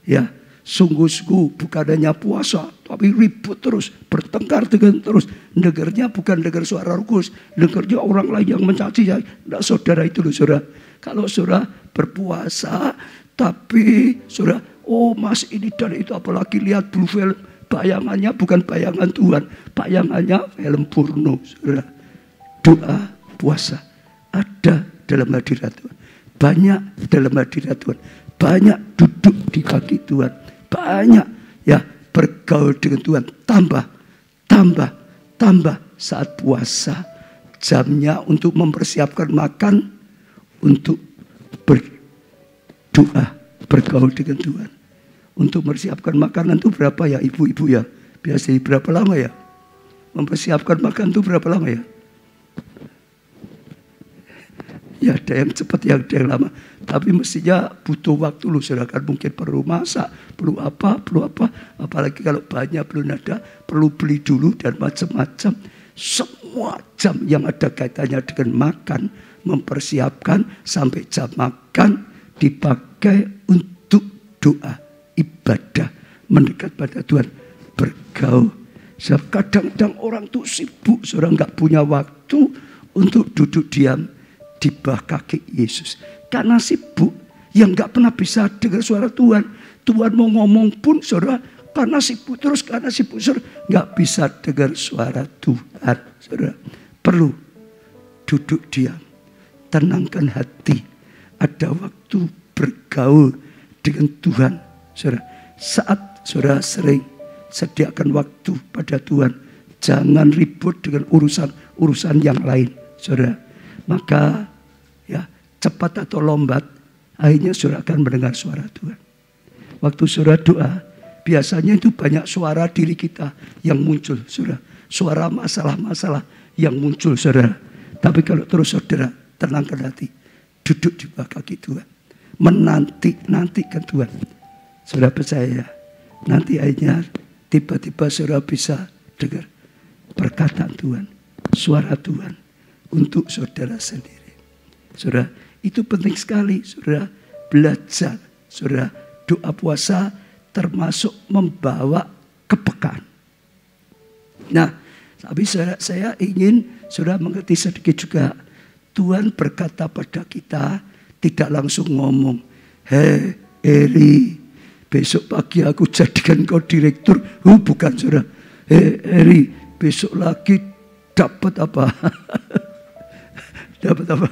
Ya, sungguh-sungguh bukan hanya puasa, tapi ribut terus, bertengkar dengan terus. Dengarnya bukan dengar suara Roh Kudus, dengarnya orang lain yang mencaci saya. Enggak saudara itu loh saudara. Kalau saudara berpuasa, tapi saudara, oh mas ini dan itu, apalagi lihat blue film, bayangannya bukan bayangan Tuhan, bayangannya film porno, saudara. Doa puasa ada dalam hadirat Tuhan, banyak dalam hadirat Tuhan, banyak duduk di kaki Tuhan, banyak ya bergaul dengan Tuhan, tambah saat puasa, jamnya untuk mempersiapkan makan, untuk berdoa, bergaul dengan Tuhan. Untuk mempersiapkan makanan itu berapa ya ibu-ibu ya? Biasanya berapa lama ya? Mempersiapkan makan itu berapa lama ya? Ya ada yang cepat, ya ada yang lama. Tapi mestinya butuh waktu loh saudara. Kan mungkin perlu masak, perlu apa. Apalagi kalau banyak belum ada, perlu beli dulu dan macam-macam. Semua jam yang ada kaitannya dengan makan, mempersiapkan sampai jam makan dipakai untuk doa, ibadah, mendekat pada Tuhan, bergaul. Sebab kadang-kadang orang tuh sibuk, saudara nggak punya waktu untuk duduk diam di bawah kaki Yesus. Karena sibuk, yang nggak pernah bisa dengar suara Tuhan. Tuhan mau ngomong pun, saudara, karena sibuk terus, saudara, nggak bisa dengar suara Tuhan. Saudara, perlu duduk diam, tenangkan hati. Ada waktu bergaul dengan Tuhan. Saudara, saat saudara sering sediakan waktu pada Tuhan, jangan ribut dengan urusan yang lain, saudara. Maka ya, cepat atau lambat akhirnya saudara akan mendengar suara Tuhan. Waktu saudara doa, biasanya itu banyak suara diri kita yang muncul, saudara. Suara masalah-masalah yang muncul, saudara. Tapi kalau terus saudara tenangkan hati, duduk di bawah kaki Tuhan, menantikan Tuhan, saudara percaya, nanti akhirnya tiba-tiba saudara bisa dengar perkataan Tuhan, suara Tuhan untuk saudara sendiri. Saudara, itu penting sekali, saudara, belajar, saudara, doa puasa termasuk membawa kepekaan. Nah, tapi saya ingin saudara mengerti sedikit juga. Tuhan berkata pada kita, tidak langsung ngomong, "Hei Eri, besok pagi aku jadikan kau direktur." Bukan, saudara. "Hei Eri, besok lagi dapat apa?" Dapat apa?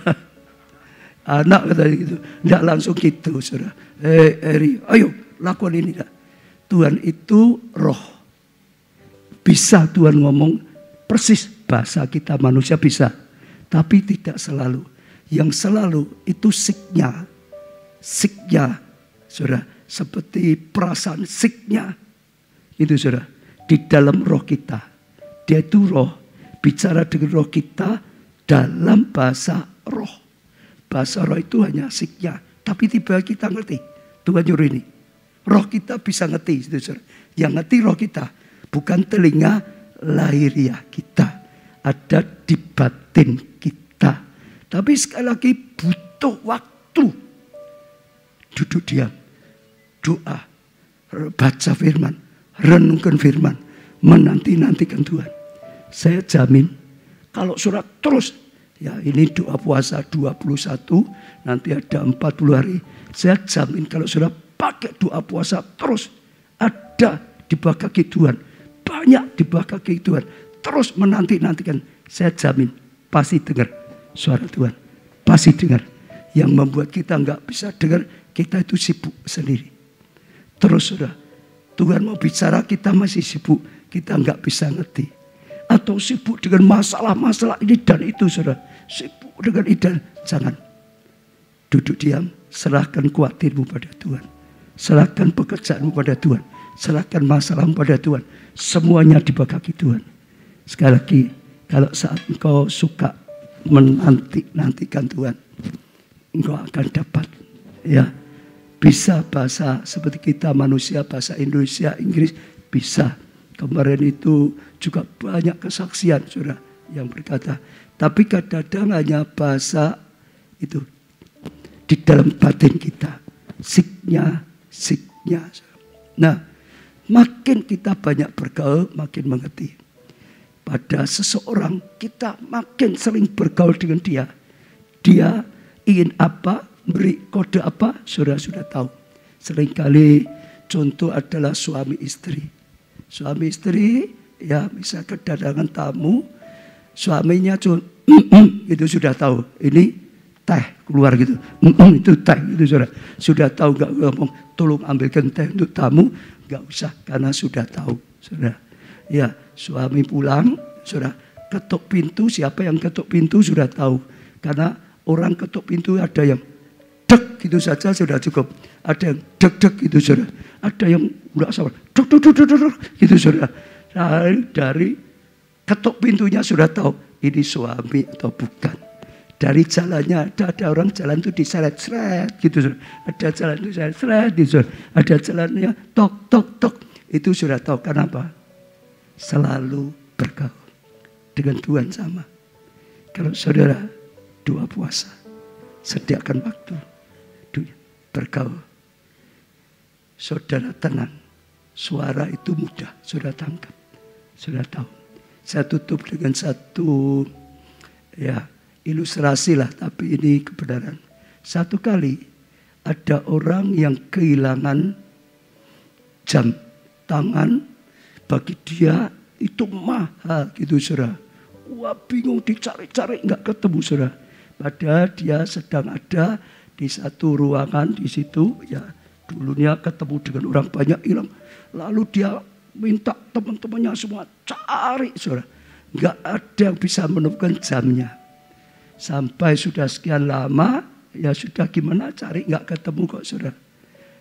Anak katanya gitu. Tidak langsung gitu, saudara. "Hei Eri, ayo lakukan ini." Tuhan itu roh. Bisa Tuhan ngomong persis bahasa kita manusia bisa. Tapi tidak selalu. Yang selalu itu siknya, saudara. Seperti perasaan siknya. Itu, saudara. Di dalam roh kita. Dia itu roh. Bicara dengan roh kita dalam bahasa roh. Bahasa roh itu hanya siknya. Tapi tiba kita ngerti. Tuhan nyuruh ini. Roh kita bisa ngerti. Saudara. Yang ngerti roh kita. Bukan telinga lahiriah kita. Ada di batin kita. Tapi sekali lagi butuh waktu. Duduk diam. Doa. Baca firman. Renungkan firman. Menanti-nantikan Tuhan. Saya jamin. Kalau surat terus. Ya ini doa puasa 21. Nanti ada 40 hari. Saya jamin kalau sudah pakai doa puasa terus. Ada di bawah kaki Tuhan. Banyak di bawah kaki Tuhan. Terus menanti-nantikan. Saya jamin. Pasti dengar suara Tuhan. Pasti dengar. Yang membuat kita nggak bisa dengar. Kita itu sibuk sendiri. Terus saudara. Tuhan mau bicara kita masih sibuk. Kita nggak bisa ngerti. Atau sibuk dengan masalah-masalah ini dan itu, saudara. Sibuk dengan itu. Jangan. Duduk diam. Serahkan khawatirmu pada Tuhan. Serahkan pekerjaanmu pada Tuhan. Serahkan masalahmu pada Tuhan. Semuanya di bawah kaki Tuhan. Sekali lagi. Kalau saat engkau suka menantikan Tuhan. Engkau akan dapat. Ya. Bisa bahasa seperti kita manusia. Bahasa Indonesia, Inggris. Bisa. Kemarin itu juga banyak kesaksian, saudara, yang berkata. Tapi kadang-kadang hanya bahasa itu di dalam batin kita. Siknya. Nah, makin kita banyak bergaul, makin mengerti. Pada seseorang, kita makin sering bergaul dengan dia. Dia ingin apa, beri kode apa, saudara sudah tahu. Seringkali contoh adalah suami istri. Suami istri, ya bisa kedatangan tamu, suaminya cuma itu sudah tahu. Ini teh keluar gitu, itu teh itu sudah tahu, nggak ngomong tolong ambilkan teh untuk tamu, nggak usah karena sudah tahu, saudara. Ya suami pulang, saudara ketuk pintu, siapa yang ketuk pintu sudah tahu, karena orang ketuk pintu ada yang dek gitu saja sudah cukup. Ada yang dek gitu saudara. Ada yang enggak sabar. Dek gitu saudara. Dari ketuk pintunya sudah tahu ini suami atau bukan. Dari jalannya ada orang jalan itu diseret-seret gitu saudara. Ada jalan itu diseret-seret gitu saudara. Ada jalannya tok. Itu sudah tahu. Kenapa? Selalu bergaul dengan Tuhan sama. Kalau saudara doa puasa, sediakan waktu bergaul. Saudara tenang. Suara itu mudah. Saudara tangkap. Saudara tahu. Saya tutup dengan satu ilustrasi lah. Tapi ini kebenaran. Satu kali ada orang yang kehilangan jam tangan. Bagi dia itu mahal gitu saudara. Wah bingung dicari-cari nggak ketemu saudara. Padahal dia sedang ada di satu ruangan di situ, ya dulunya ketemu dengan orang banyak hilang. Lalu dia minta teman-temannya semua cari, saudara. Nggak ada yang bisa menemukan jamnya. Sampai sudah sekian lama, ya sudah gimana cari nggak ketemu kok, saudara.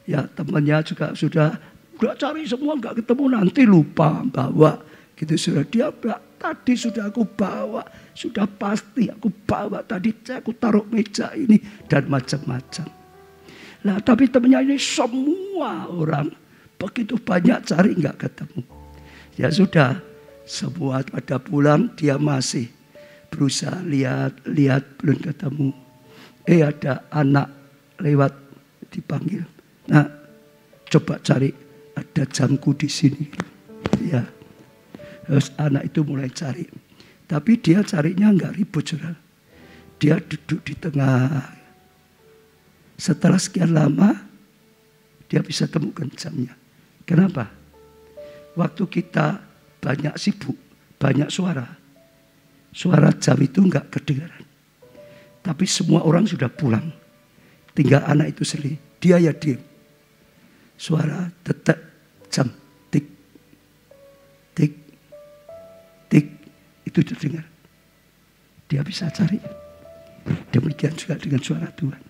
Ya temannya juga sudah cari semua nggak ketemu, nanti lupa bawa gitu, saudara. Dia bilang, tadi sudah aku bawa, sudah pasti aku bawa, tadi aku taruh meja ini dan macam-macam. Nah tapi temannya ini semua orang begitu banyak cari nggak ketemu. Ya sudah, semua pada pulang, dia masih berusaha lihat belum ketemu. Ada anak lewat dipanggil. Nah, coba cari, ada jamku di sini. Ya, terus anak itu mulai cari. Tapi dia carinya nggak ribut, saudara. Dia duduk di tengah. Setelah sekian lama, dia bisa temukan jamnya. Kenapa? Waktu kita banyak sibuk, banyak suara jam itu nggak kedengaran. Tapi semua orang sudah pulang. Tinggal anak itu sendiri. Dia ya diam. Suara detak jam. Tik. Tik. Tik. Itu terdengar. Dia bisa cari. Demikian juga dengan suara Tuhan.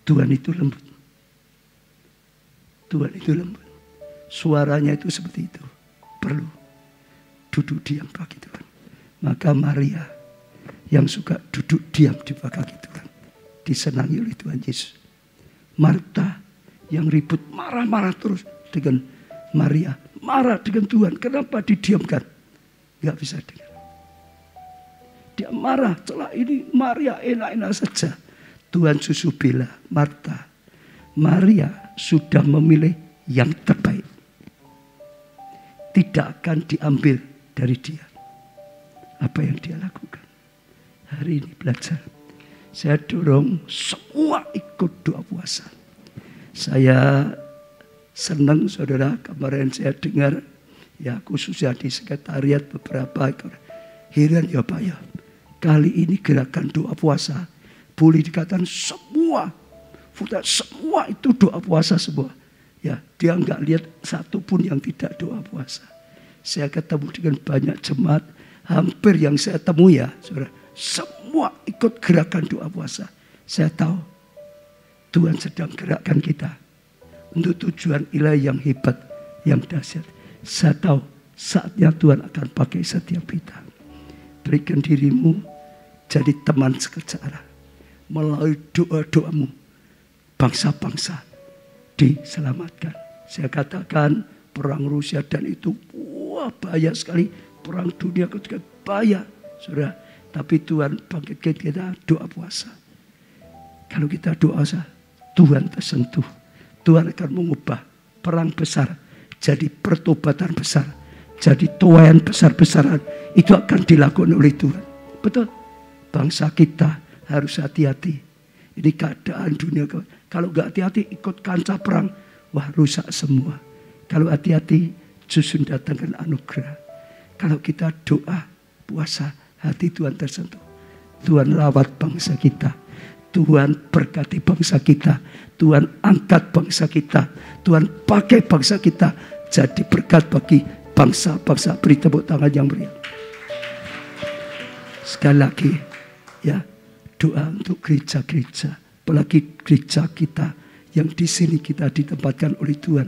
Tuhan itu lembut. Tuhan itu lembut. Suaranya itu seperti itu. Perlu duduk diam bagi Tuhan. Maka Maria yang suka duduk diam di bawah kaki Tuhan disenangi oleh Tuhan Yesus. Marta yang ribut marah-marah terus dengan Maria, marah dengan Tuhan. Kenapa didiamkan? Gak bisa dengar. Dia marah setelah ini Maria enak-enak saja. Tuhan Yesus bilang, Marta, Maria sudah memilih yang terbaik. Tidak akan diambil dari dia. Apa yang dia lakukan. Hari ini belajar. Saya dorong semua ikut doa puasa. Saya senang, saudara, kemarin saya dengar, ya khususnya di sekretariat beberapa, heran ya Pak ya. Kali ini gerakan doa puasa, boleh dikatakan semua itu doa puasa semua. Ya, dia nggak lihat satu pun yang tidak doa puasa. Saya ketemu dengan banyak jemaat, hampir yang saya temui ya, saudara, semua ikut gerakan doa puasa. Saya tahu Tuhan sedang gerakkan kita untuk tujuan ilahi yang hebat, yang dahsyat. Saya tahu saatnya Tuhan akan pakai setiap kita. Berikan dirimu jadi teman sekecara. Melalui doa-doamu, bangsa-bangsa diselamatkan. Saya katakan perang Rusia dan itu bahaya sekali. Perang dunia ketiga bahaya, saudara. Tapi Tuhan bangkitkan kita doa puasa. Kalau kita doa puasa, Tuhan tersentuh. Tuhan akan mengubah perang besar jadi pertobatan besar. Jadi tuaian besar-besaran itu akan dilakukan oleh Tuhan. Betul. Bangsa kita harus hati-hati. Ini keadaan dunia. Kalau gak hati-hati ikut kancah perang, wah rusak semua. Kalau hati-hati justru datangkan anugerah. Kalau kita doa, puasa, hati Tuhan tersentuh. Tuhan rawat bangsa kita. Tuhan berkati bangsa kita. Tuhan angkat bangsa kita. Tuhan pakai bangsa kita jadi berkat bagi bangsa-bangsa. Beri tepuk tangan yang meriah. Sekali lagi, ya, doa untuk gereja-gereja. Apalagi gereja kita yang di sini kita ditempatkan oleh Tuhan.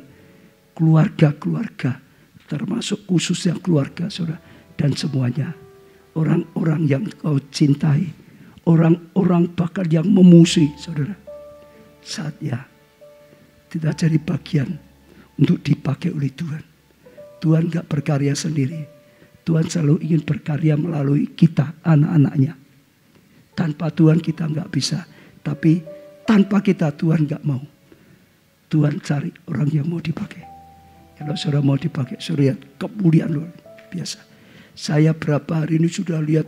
Keluarga-keluarga. Termasuk khususnya keluarga, saudara. Dan semuanya. Orang-orang yang kau cintai. Orang-orang bahkan yang memusuhi, saudara. Saatnya kita jadi bagian untuk dipakai oleh Tuhan. Tuhan gak berkarya sendiri. Tuhan selalu ingin berkarya melalui kita, anak-anaknya. Tanpa Tuhan kita gak bisa. Tapi tanpa kita Tuhan gak mau. Tuhan cari orang yang mau dipakai. Kalau saudara mau dipakai, saudara lihat kemuliaan luar biasa. Saya berapa hari ini sudah lihat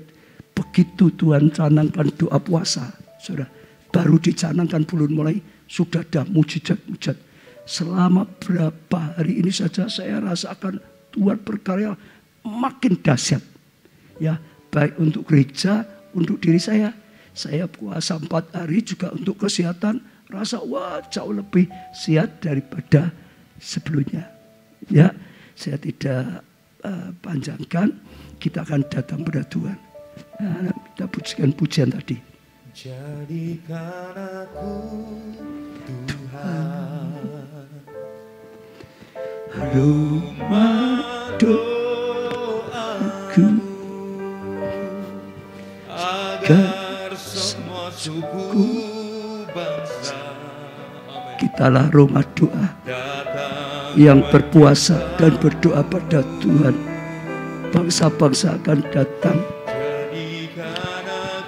begitu Tuhan canangkan doa puasa. Saudara, baru dicanangkan belum mulai, sudah ada mujizat-mujizat. Selama berapa hari ini saja saya rasakan Tuhan berkarya makin dahsyat. Ya, baik untuk gereja, untuk diri saya. Saya puasa 4 hari juga untuk kesehatan, rasa wah jauh lebih sehat daripada sebelumnya. Ya, saya tidak panjangkan, kita akan datang pada Tuhan. Nah, kita pujikan pujian tadi. Jadikan aku Tuhan rumah doaku, agar semua suku bangsa. Kitalah rumah doa yang berpuasa dan berdoa pada Tuhan. Bangsa-bangsa akan datang.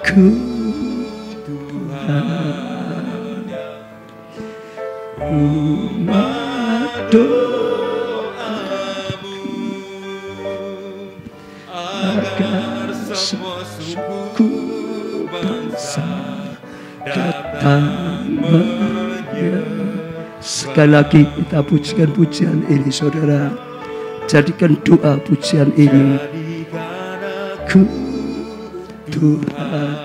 Ku Tuhan, rumah doamu, agar semua suku bangsa datang menyembah. Sekali lagi kita pujikan pujian ini, saudara. Jadikan doa pujian ini. Ku Tuhan,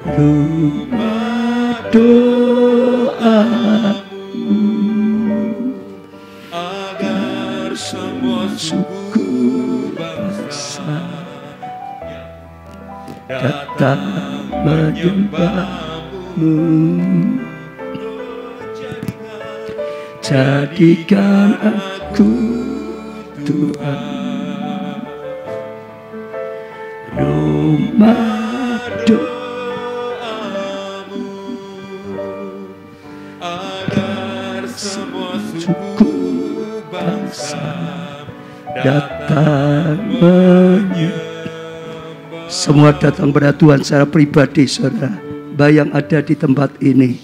rumah doamu, agar semua suku bangsa datang menyembahmu. Jadikan aku Tuhan rumah doamu, agar semua suku bangsa datang menyembah. Semua datang pada Tuhan secara pribadi, saudara. Yang ada di tempat ini,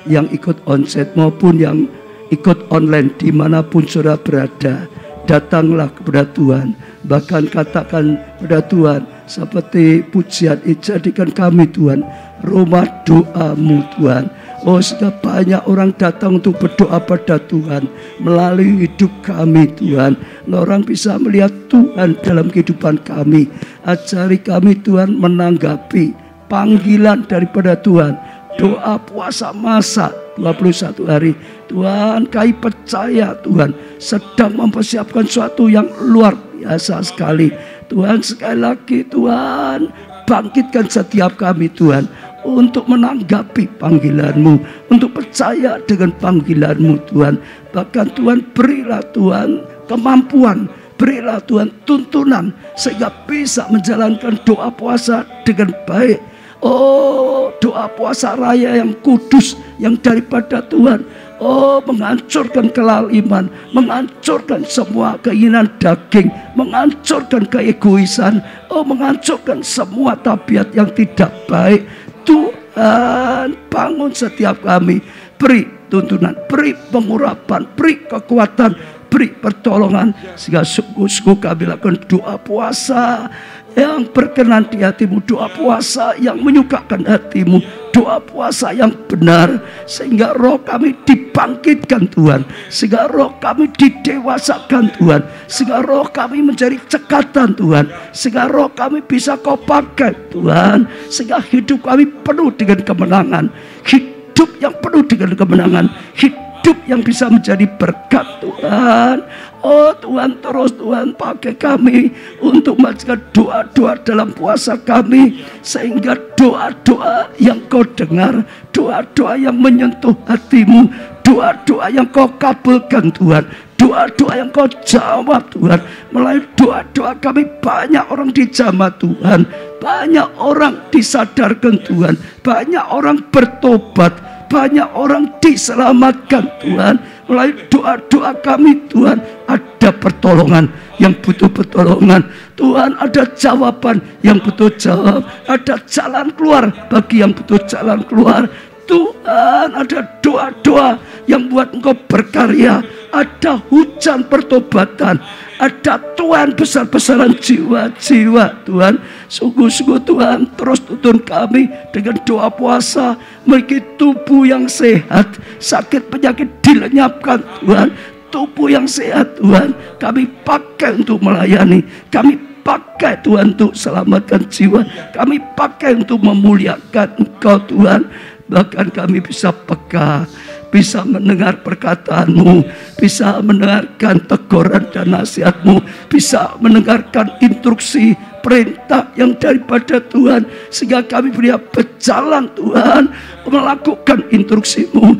yang ikut onsite maupun yang ikut online, dimanapun saudara berada, datanglah kepada Tuhan. Bahkan katakan pada Tuhan seperti pujian, jadikan kami Tuhan rumah doamu Tuhan. Oh, sudah banyak orang datang untuk berdoa pada Tuhan melalui hidup kami Tuhan. Orang bisa melihat Tuhan dalam kehidupan kami. Ajari kami Tuhan menanggapi panggilan daripada Tuhan. Doa puasa masa 21 hari. Tuhan, kami percaya Tuhan sedang mempersiapkan sesuatu yang luar biasa sekali. Tuhan, sekali lagi Tuhan, bangkitkan setiap kami Tuhan untuk menanggapi panggilan-Mu, untuk percaya dengan panggilan-Mu Tuhan. Bahkan Tuhan, berilah Tuhan kemampuan, berilah Tuhan tuntunan sehingga bisa menjalankan doa puasa dengan baik. Oh, doa puasa raya yang kudus, yang daripada Tuhan. Oh, menghancurkan kelaliman, menghancurkan semua keinginan daging, menghancurkan keegoisan. Oh, menghancurkan semua tabiat yang tidak baik. Tuhan, bangun setiap kami. Beri tuntunan, beri pengurapan, beri kekuatan, beri pertolongan. Sehingga sungguh-sungguh kami lakukan doa puasa yang berkenan di hatimu, doa puasa yang menyukakan hatimu, doa puasa yang benar, sehingga roh kami dibangkitkan Tuhan, sehingga roh kami didewasakan Tuhan, sehingga roh kami menjadi cekatan Tuhan, sehingga roh kami bisa Kau pakai Tuhan, sehingga hidup kami penuh dengan kemenangan, hidup yang penuh dengan kemenangan, hidup yang bisa menjadi berkat Tuhan. Oh Tuhan, terus Tuhan pakai kami untuk mengajarkan doa-doa dalam puasa kami, sehingga doa-doa yang Kau dengar, doa-doa yang menyentuh hatimu, doa-doa yang Kau kabulkan Tuhan, doa-doa yang Kau jawab Tuhan. Melalui doa-doa kami banyak orang dijamah Tuhan, banyak orang disadarkan Tuhan, banyak orang bertobat, banyak orang diselamatkan Tuhan. Melalui doa-doa kami Tuhan, ada pertolongan yang butuh pertolongan Tuhan, ada jawaban yang butuh jawab, ada jalan keluar bagi yang butuh jalan keluar Tuhan. Ada doa-doa yang buat Engkau berkarya, ada hujan pertobatan, ada Tuhan besar-besaran jiwa-jiwa Tuhan. Sungguh-sungguh Tuhan, terus tuntun kami dengan doa puasa, memiliki tubuh yang sehat, sakit penyakit dilenyapkan Tuhan. Tubuh yang sehat Tuhan, kami pakai untuk melayani, kami pakai Tuhan untuk selamatkan jiwa. Kami pakai untuk memuliakan Engkau Tuhan. Bahkan kami bisa peka, bisa mendengar perkataanmu, bisa mendengarkan teguran dan nasihatmu, bisa mendengarkan instruksi perintah yang daripada Tuhan, sehingga kami boleh berjalan Tuhan, melakukan instruksimu.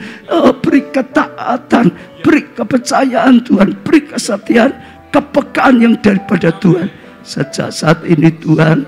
Beri ketaatan, beri kepercayaan Tuhan, beri kesetiaan, kepekaan yang daripada Tuhan. Sejak saat ini Tuhan,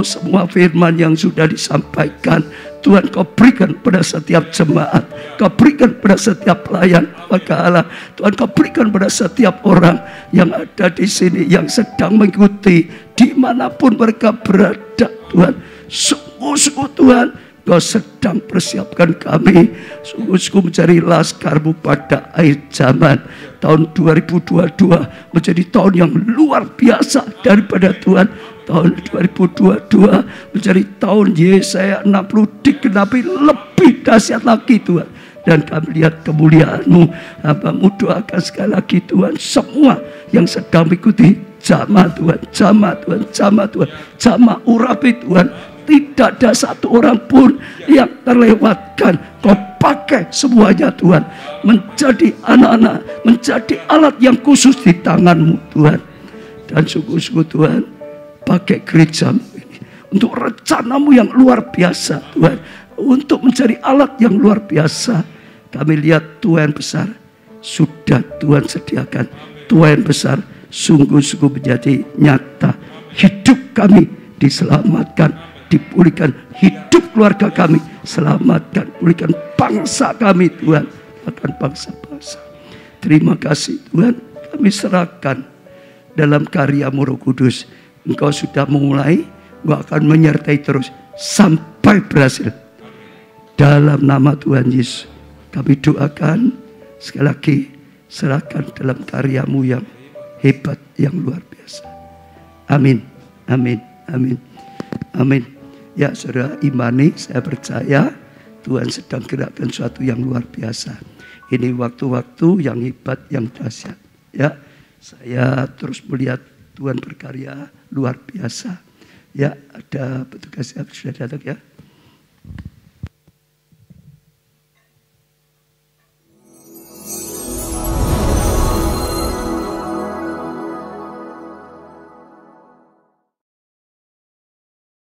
semua firman yang sudah disampaikan Tuhan, Kau berikan pada setiap jemaat, Kau berikan pada setiap pelayan maka Allah. Tuhan, Kau berikan pada setiap orang yang ada di sini, yang sedang mengikuti dimanapun mereka berada Tuhan. Sungguh-sungguh Tuhan, Kau sedang persiapkan kami sungguh-sungguh menjadi laskar-Mu pada akhir zaman. Tahun 2022 menjadi tahun yang luar biasa daripada Tuhan. Tahun 2022 menjadi tahun Yesaya 60 digenapi lebih dahsyat lagi Tuhan. Dan kami lihat kemuliaan-Mu. Hamba-Mu doakan sekali lagi Tuhan, semua yang sedang mengikuti jamaah Tuhan, jamaah Tuhan, jamaah Tuhan, jamaah urapi Tuhan, tidak ada satu orang pun yang terlewatkan. Kau pakai semuanya Tuhan, menjadi anak-anak, menjadi alat yang khusus di tangan-Mu Tuhan. Dan sungguh-sungguh Tuhan, pakai gereja-Mu ini untuk rencana-Mu yang luar biasa Tuhan, untuk menjadi alat yang luar biasa. Kami lihat Tuhan besar sudah Tuhan sediakan. Tuhan besar sungguh-sungguh menjadi nyata. Hidup kami diselamatkan, dipulihkan. Hidup keluarga kami selamatkan, pulihkan bangsa kami Tuhan, bahkan bangsa-bangsa. Terima kasih Tuhan, kami serahkan dalam karya-Mu Roh Kudus. Engkau sudah memulai, Engkau akan menyertai terus sampai berhasil. Dalam nama Tuhan Yesus kami doakan, sekali lagi serahkan dalam karya-Mu yang hebat, yang luar biasa. Amin, amin, amin, amin. Ya saudara imani, saya percaya Tuhan sedang gerakkan sesuatu yang luar biasa. Ini waktu-waktu yang hebat, yang dahsyat. Ya, saya terus melihat Tuhan berkarya luar biasa. Ya, ada petugas yang sudah datang ya.